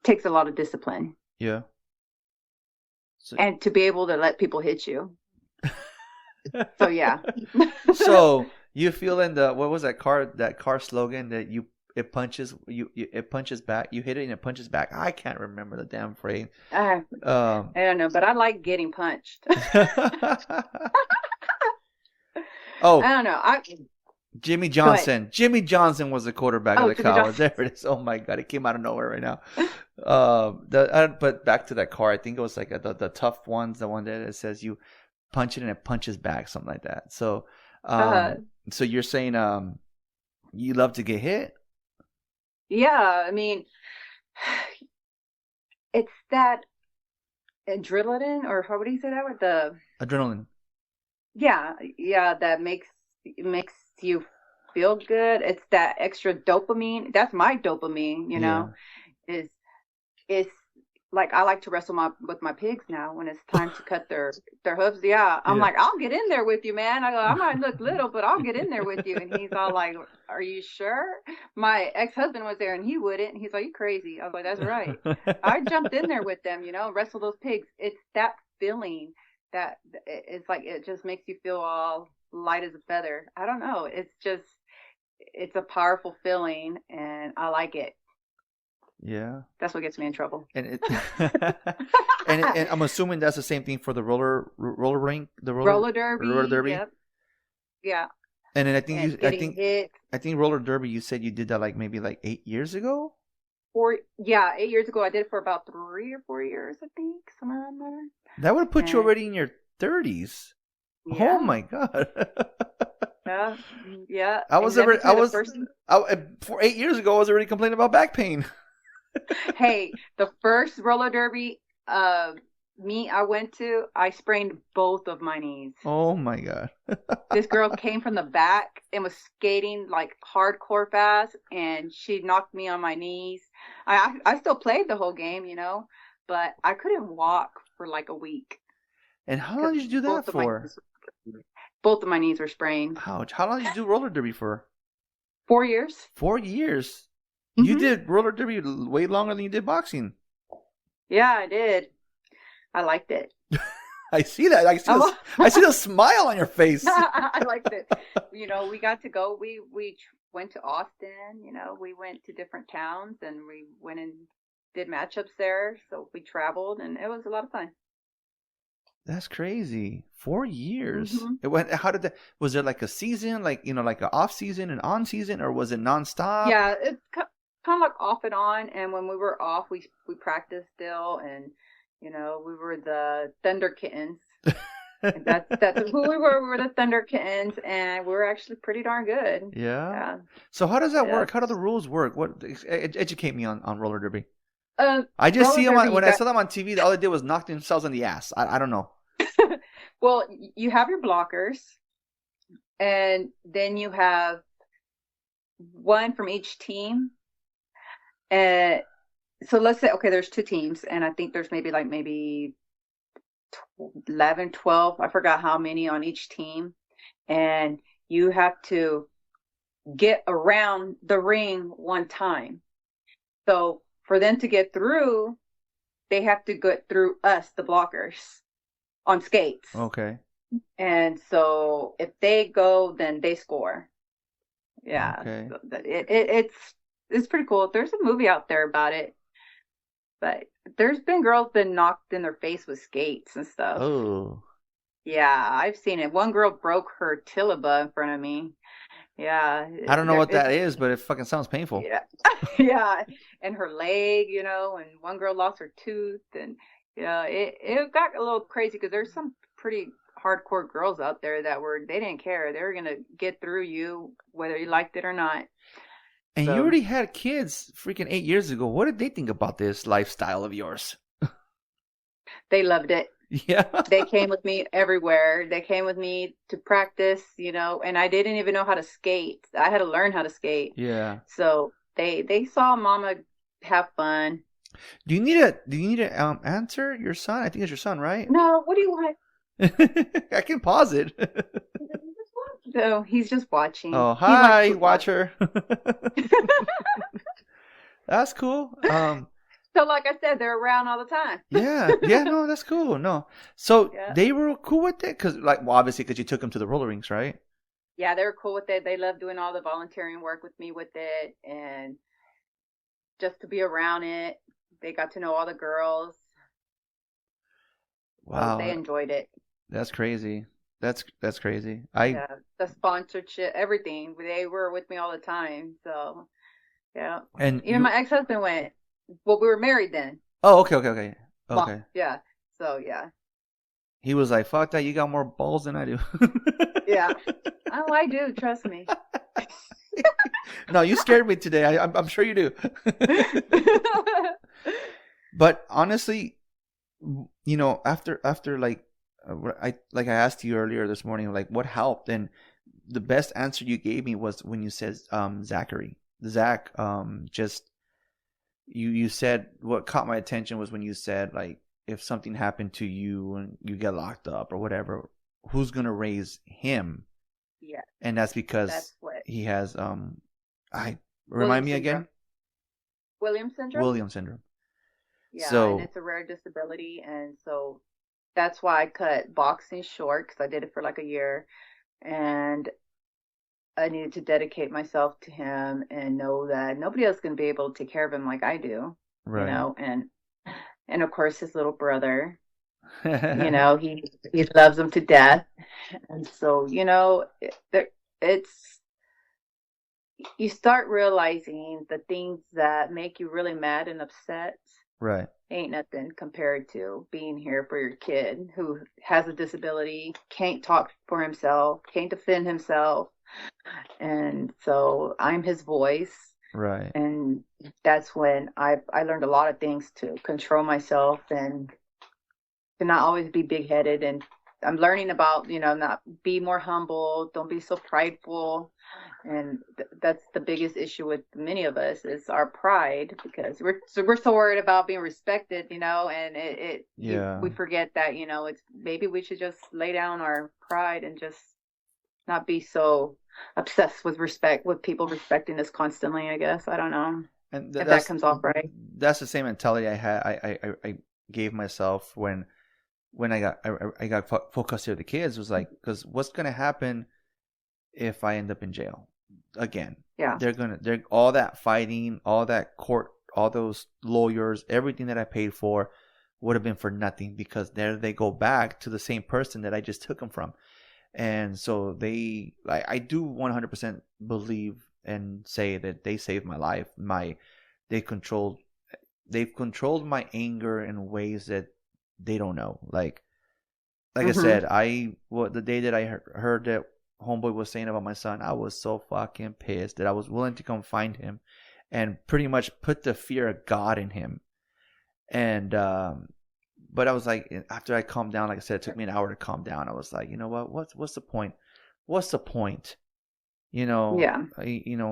Speaker 3: takes a lot of discipline
Speaker 2: Yeah. So,
Speaker 3: and to be able to let people hit you. So yeah.
Speaker 2: so you feel in the what was that car slogan that it punches it punches back, you hit it and it punches back. I can't remember the damn phrase.
Speaker 3: I don't know, but I like getting punched.
Speaker 2: Oh,
Speaker 3: I don't know.
Speaker 2: Jimmy Johnson. Jimmy Johnson was the quarterback of the
Speaker 3: Jimmy
Speaker 2: Cowboys.
Speaker 3: Johnson.
Speaker 2: There it is. Oh my God, it came out of nowhere right now. But back to that car, I think it was like the tough ones, the one that it says you punch it and it punches back, something like that. So, so you're saying you love to get hit?
Speaker 3: Yeah, I mean, it's that adrenaline, or how would you say that with the
Speaker 2: Adrenaline.
Speaker 3: yeah, that makes you feel good. It's that extra dopamine. That's my dopamine,
Speaker 2: Yeah.
Speaker 3: It's like I like to wrestle with my pigs now when it's time to cut their hooves. Yeah, I'm
Speaker 2: Yeah.
Speaker 3: like, I'll get in there with you, man. I go, I might look little, but I'll get in there with you. And he's all like, are you sure? My ex-husband was there and he wouldn't. And he's like, you crazy. I was like, that's right. I jumped in there with them, wrestle those pigs. It's that feeling that it's like it just makes you feel all light as a feather. I don't know. It's a powerful feeling and I like it.
Speaker 2: Yeah.
Speaker 3: That's what gets me in trouble.
Speaker 2: And and I'm assuming that's the same thing for the roller rink, the
Speaker 3: roller derby.
Speaker 2: Roller derby.
Speaker 3: Yep. Yeah.
Speaker 2: And then I think
Speaker 3: hit.
Speaker 2: I think roller derby. You said you did that maybe 8 years ago.
Speaker 3: 8 years ago. I did it for about 3 or 4 years, I think, somewhere around there.
Speaker 2: That would have put you already in your 30s.
Speaker 3: Yeah.
Speaker 2: Oh my God.
Speaker 3: Yeah.
Speaker 2: For 8 years ago, I was already complaining about back pain.
Speaker 3: Hey, the first roller derby meet I went to, I sprained both of my knees.
Speaker 2: Oh my God.
Speaker 3: This girl came from the back and was skating like hardcore fast, and she knocked me on my knees. I still played the whole game, but I couldn't walk for like a week.
Speaker 2: And how long did you do that for?
Speaker 3: Both of my knees were sprained.
Speaker 2: Ouch. How long did you do roller derby for?
Speaker 3: 4 years.
Speaker 2: 4 years?
Speaker 3: Mm-hmm.
Speaker 2: You did roller derby way longer than you did boxing.
Speaker 3: Yeah, I did. I liked it.
Speaker 2: I see that. I see the smile on your face.
Speaker 3: I liked it. We got to go. We went to Austin. We went to different towns and we went and did matchups there. So we traveled and it was a lot of fun.
Speaker 2: That's crazy. 4 years.
Speaker 3: Mm-hmm.
Speaker 2: It went. How did that? Was there like a season, like an off season and on season, or was it nonstop?
Speaker 3: Yeah, it's kind of like off and on. And when we were off, we practiced still, and we were the Thunder Kittens. That's who we were. We were the Thunder Kittens, and we were actually pretty darn good.
Speaker 2: Yeah. So how does that work? How do the rules work? What? Educate me on roller derby. I just see them when I saw them on TV. All they did was knock themselves on the ass. I don't know.
Speaker 3: Well, you have your blockers, and then you have one from each team. So let's say, okay, there's 2 teams, and I think there's maybe 11, 12. I forgot how many on each team. And you have to get around the ring one time. So for them to get through, they have to get through us, the blockers, on skates.
Speaker 2: Okay.
Speaker 3: And so if they go, then they score. Yeah.
Speaker 2: Okay.
Speaker 3: So it's pretty cool. There's a movie out there about it. But there's been girls been knocked in their face with skates and stuff.
Speaker 2: Oh.
Speaker 3: Yeah, I've seen it. One girl broke her tibia in front of me. Yeah.
Speaker 2: I don't know what that is, but it fucking sounds painful.
Speaker 3: Yeah. Yeah. And her leg, and one girl lost her tooth. And, it got a little crazy because there's some pretty hardcore girls out there they didn't care. They were going to get through you whether you liked it or not.
Speaker 2: And you already had kids freaking 8 years ago. What did they think about this lifestyle of yours?
Speaker 3: They loved it.
Speaker 2: Yeah.
Speaker 3: They came with me everywhere. They came with me to practice, you know, and I didn't even know how to skate. I had to learn how to skate.
Speaker 2: Yeah.
Speaker 3: So they saw Mama have fun.
Speaker 2: Do you need to answer your son? I think it's your son, right?
Speaker 3: No, what do you want?
Speaker 2: I can pause it.
Speaker 3: No, he's just watching.
Speaker 2: Oh,
Speaker 3: He likes
Speaker 2: hi,
Speaker 3: football.
Speaker 2: watcher. That's cool.
Speaker 3: So like I said, they're around all the time.
Speaker 2: Yeah, no, that's cool. No, so
Speaker 3: Yeah.
Speaker 2: they were cool with it, cause like, well, obviously, cause you took them to the roller rinks, right?
Speaker 3: Yeah, they were cool with it. They loved doing all the volunteering work with me with it and just to be around it. They got to know all the girls. So they
Speaker 2: Wow,
Speaker 3: enjoyed it.
Speaker 2: that's crazy. That's crazy.
Speaker 3: Yeah. The sponsorship, everything. They were with me all the time. So yeah.
Speaker 2: And
Speaker 3: Even my ex-husband went. Well, we were married then.
Speaker 2: oh, okay.
Speaker 3: Well, yeah. So yeah.
Speaker 2: He was like, "Fuck that, you got more balls than I do."
Speaker 3: Yeah. Oh, I do, trust me.
Speaker 2: No, you scared me today. I'm sure you do. But honestly, after like I asked you earlier this morning, like what helped, and the best answer you gave me was when you said Zachary. Zach, just you said what caught my attention was when you said, like, if something happened to you and you get locked up or whatever, who's gonna raise him?
Speaker 3: Yeah.
Speaker 2: And that's because
Speaker 3: That's what.
Speaker 2: he has I remind me again,
Speaker 3: Williams syndrome?
Speaker 2: Williams syndrome.
Speaker 3: Yeah,
Speaker 2: So
Speaker 3: and it's a rare disability, and so that's why I cut boxing short because I did it for like a year, and I needed to dedicate myself to him and know that nobody else can be able to take care of him like I do, you
Speaker 2: right.
Speaker 3: know, and of course his little brother, you know, he loves him to death, and so you know, it's you start realizing the things that make you really mad and upset
Speaker 2: Right.
Speaker 3: ain't nothing compared to being here for your kid who has a disability, can't talk for himself, can't defend himself. And so I'm his voice.
Speaker 2: Right.
Speaker 3: And that's when I learned a lot of things to control myself and to not always be big headed. And I'm learning about, you know, not be more humble, don't be so prideful. And that's the biggest issue with many of us is our pride because we're so worried about being respected, you know, and we forget that, you know, it's maybe we should just lay down our pride and just not be so obsessed with people respecting us constantly, I guess. I don't know
Speaker 2: And
Speaker 3: if that comes off right.
Speaker 2: That's the same mentality I had. I gave myself when I got full custody of the kids. Was like, because what's gonna happen if I end up in jail again?
Speaker 3: Yeah,
Speaker 2: they're all that fighting, all that court, all those lawyers, everything that I paid for would have been for nothing because there they go back to the same person that I just took them from. And so I do 100% believe and say that they saved my life. They've controlled my anger in ways that they don't know. Like I said, the day that I heard that homeboy was saying about my son, I was so fucking pissed that I was willing to come find him and pretty much put the fear of God in him. And but I was like, after I calmed down, like I said, it took me an hour to calm down. I was like, you know what? What's the point? What's the point? You know,
Speaker 3: yeah.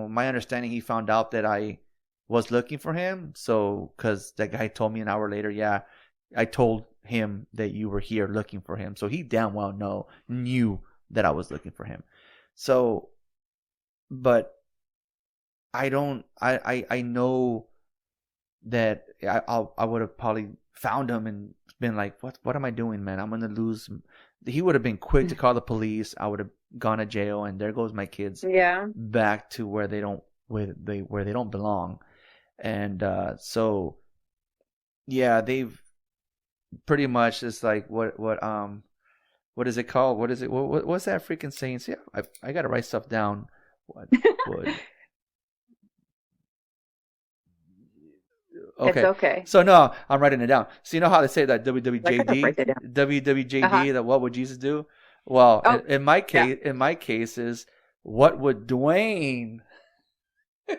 Speaker 2: My understanding, he found out that I was looking for him. So, because that guy told me an hour later, yeah, I told him that you were here looking for him. So he damn well knew that I was looking for him. So, but I know that I would have probably found him and been like, what am I doing, man? I'm gonna lose. He would have been quick to call the police. I would have gone to jail, and there goes my kids.
Speaker 3: Yeah.
Speaker 2: Back to where they don't belong. And so yeah, they've pretty much, it's like what is it called? What's that freaking saying? See, I gotta write stuff down. Okay.
Speaker 3: It's okay.
Speaker 2: So no, I'm writing it down. So you know how they say that
Speaker 3: Write that down.
Speaker 2: WWJD, that what would Jesus do? Well, in my case is what would Dwayne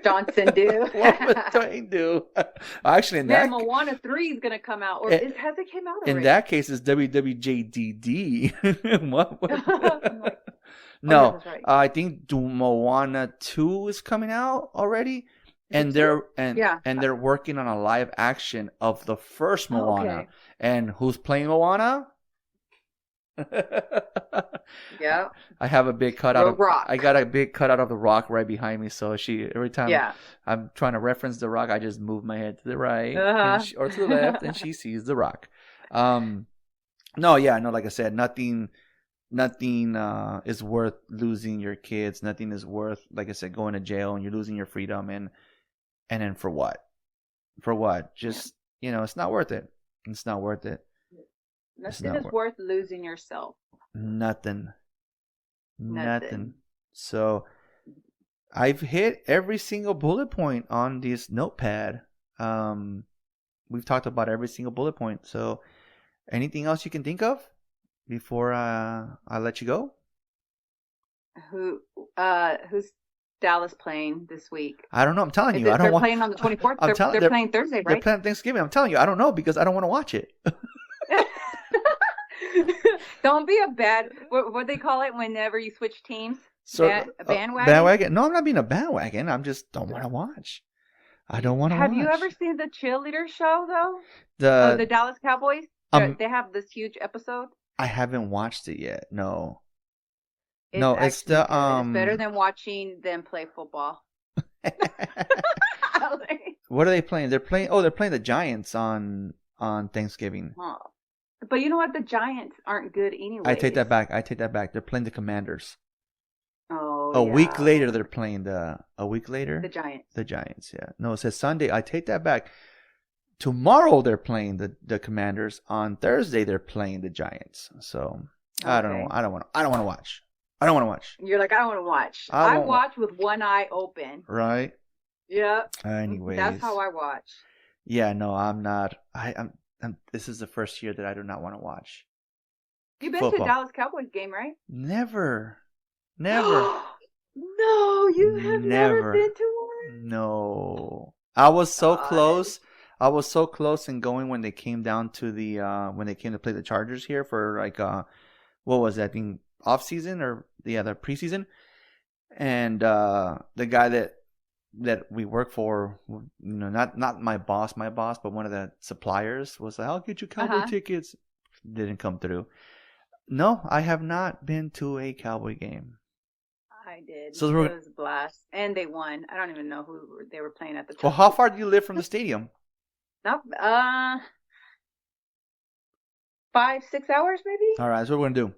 Speaker 3: Johnson do?
Speaker 2: What would Dwayne do? Actually, in
Speaker 3: Man,
Speaker 2: that
Speaker 3: Moana 3 is gonna come out, or
Speaker 2: it-
Speaker 3: has it came out already?
Speaker 2: in that case, it's WWJDD. What?
Speaker 3: I'm like,
Speaker 2: No,
Speaker 3: yeah, that's right.
Speaker 2: I think Moana 2 is coming out already, and
Speaker 3: Yeah.
Speaker 2: they're working on a live action of the first Moana.
Speaker 3: Okay.
Speaker 2: And who's playing Moana?
Speaker 3: Yeah.
Speaker 2: I have a big cutout
Speaker 3: The
Speaker 2: of
Speaker 3: Rock.
Speaker 2: I got a big cutout of the Rock right behind me, so every time
Speaker 3: Yeah.
Speaker 2: I'm trying to reference the Rock, I just move my head to the right or to the left, and she sees the Rock. No, like I said, nothing is worth losing your kids. Nothing is worth, like I said, going to jail and you're losing your freedom, and then for what? For what? Just it's not worth it. It's not worth it.
Speaker 3: Nothing is worth losing yourself.
Speaker 2: Nothing. So I've hit every single bullet point on this notepad. We've talked about every single bullet point. So anything else you can think of before I let you go?
Speaker 3: Who's Dallas playing this week?
Speaker 2: I don't know. I'm telling you, I don't
Speaker 3: they're
Speaker 2: want.
Speaker 3: playing on the 24th. They're playing Thursday, right?
Speaker 2: They're playing Thanksgiving. I'm telling you, I don't know because I don't want to watch it.
Speaker 3: Don't be a bad. What they call it whenever you switch teams?
Speaker 2: So
Speaker 3: bandwagon.
Speaker 2: Bandwagon? No, I'm not being a bandwagon. I'm just don't want to watch. I don't want to watch.
Speaker 3: Have you ever seen the cheerleader show though?
Speaker 2: The
Speaker 3: Dallas Cowboys. They have this huge episode.
Speaker 2: I haven't watched it yet. No.
Speaker 3: It's
Speaker 2: the
Speaker 3: It's better than watching them play football.
Speaker 2: What are they playing? They're playing the Giants on Thanksgiving.
Speaker 3: Huh. But you know what? The Giants aren't good anyway.
Speaker 2: I take that back. They're playing the Commanders.
Speaker 3: Oh.
Speaker 2: A week later, they're playing the
Speaker 3: Giants.
Speaker 2: The Giants, yeah. No, it says Sunday. I take that back. Tomorrow they're playing the Commanders. On Thursday they're playing the Giants. So I don't know. I don't want to watch.
Speaker 3: You're like, I don't want to watch. I watch with one eye open.
Speaker 2: Right.
Speaker 3: Yeah.
Speaker 2: Anyways,
Speaker 3: that's how I watch.
Speaker 2: Yeah. No, I'm not. I'm. This is the first year that I do not want to watch.
Speaker 3: You've been
Speaker 2: football.
Speaker 3: to a Dallas Cowboys game, right?
Speaker 2: Never.
Speaker 3: No, you have never been to one.
Speaker 2: No, I was so close. I was so close in going when they came down to the when they came to play the Chargers here for like what was that? I think off season or the preseason, and the guy that we work for, not my boss, but one of the suppliers was like, I'll get you Cowboy tickets. Didn't come through. No, I have not been to a Cowboy game.
Speaker 3: I did.
Speaker 2: So
Speaker 3: it was a blast, and they won. I don't even know who they were playing at the time.
Speaker 2: Well, how far do you live from the stadium?
Speaker 3: Not 5-6 hours maybe.
Speaker 2: All right, that's what we're gonna do.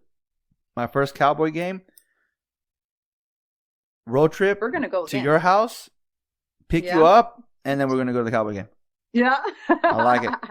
Speaker 2: My first Cowboy game, road trip.
Speaker 3: We're gonna go
Speaker 2: to your house, pick you up, and then we're gonna go to the Cowboy game.
Speaker 3: Yeah.
Speaker 2: I like it.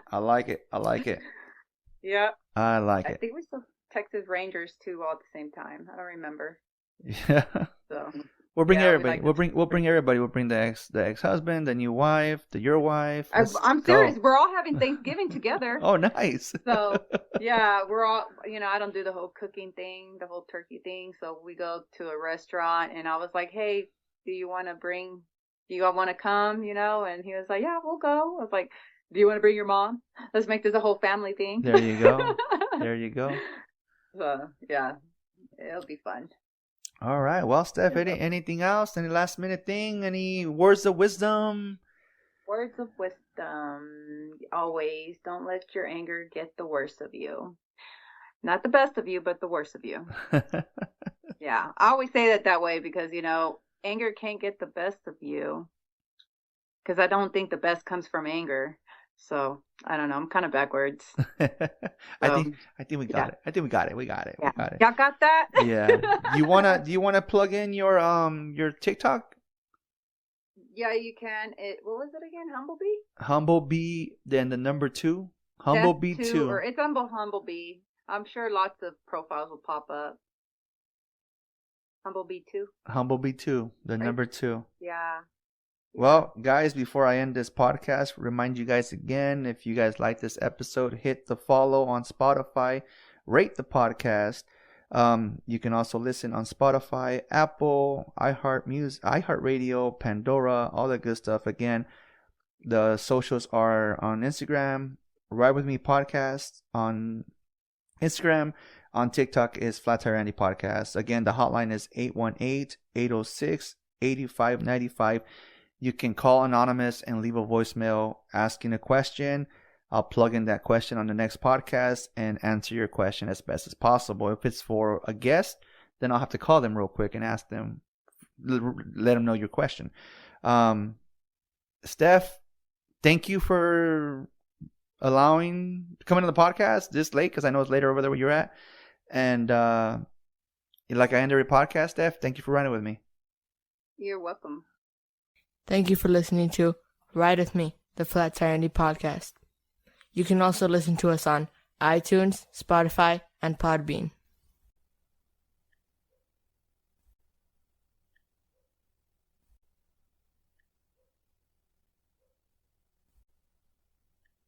Speaker 3: Yeah.
Speaker 2: I like it.
Speaker 3: I think we saw Texas Rangers too all at the same time. I don't remember.
Speaker 2: Yeah.
Speaker 3: So
Speaker 2: we'll bring everybody. We'll bring everybody. We'll bring the ex-husband, the new wife, your wife.
Speaker 3: I'm serious. We're all having Thanksgiving together.
Speaker 2: Oh, nice.
Speaker 3: So yeah, we're all. I don't do the whole cooking thing, the whole turkey thing. So we go to a restaurant, and I was like, "Hey, do you want to come?" And he was like, "Yeah, we'll go." I was like, "Do you want to bring your mom? Let's make this a whole family thing."
Speaker 2: There you go. There you go.
Speaker 3: So yeah, it'll be fun.
Speaker 2: All right. Well, Steph, anything else? Any last minute thing? Any words of wisdom?
Speaker 3: Words of wisdom. Always don't let your anger get the worst of you. Not the best of you, but the worst of you. Yeah. I always say that way because, anger can't get the best of you. Because I don't think the best comes from anger. So I don't know. I'm kind of backwards.
Speaker 2: I think we got it. I think we got it. We got it.
Speaker 3: Y'all got that?
Speaker 2: Yeah. Do you wanna plug in your TikTok?
Speaker 3: Yeah, you can. What was it again? Humblebee?
Speaker 2: Humblebee, then the number 2. Humblebee 2.
Speaker 3: Or it's Humblebee. I'm sure lots of profiles will pop up. Humblebee 2.
Speaker 2: Humblebee 2, the number 2.
Speaker 3: Yeah.
Speaker 2: Well, guys, before I end this podcast, remind you guys again, if you guys like this episode, hit the follow on Spotify, rate the podcast, You can also listen on Spotify, Apple, iHeartRadio, Pandora, all that good stuff. Again, the socials are on Instagram, Ride With Me Podcast on Instagram. On TikTok is Flat Tire Andy Podcast. Again, the hotline is 818-806-8595. You can call anonymous and leave a voicemail asking a question. I'll plug in that question on the next podcast and answer your question as best as possible. If it's for a guest, then I'll have to call them real quick and ask them, let them know your question. Steph, thank you for coming on the podcast this late, because I know it's later over there where you're at. And like I end every podcast, Steph, thank you for riding with me.
Speaker 3: You're welcome.
Speaker 1: Thank you for listening to Ride With Me, the Flat Tire Andy Podcast. You can also listen to us on iTunes, Spotify, and Podbean.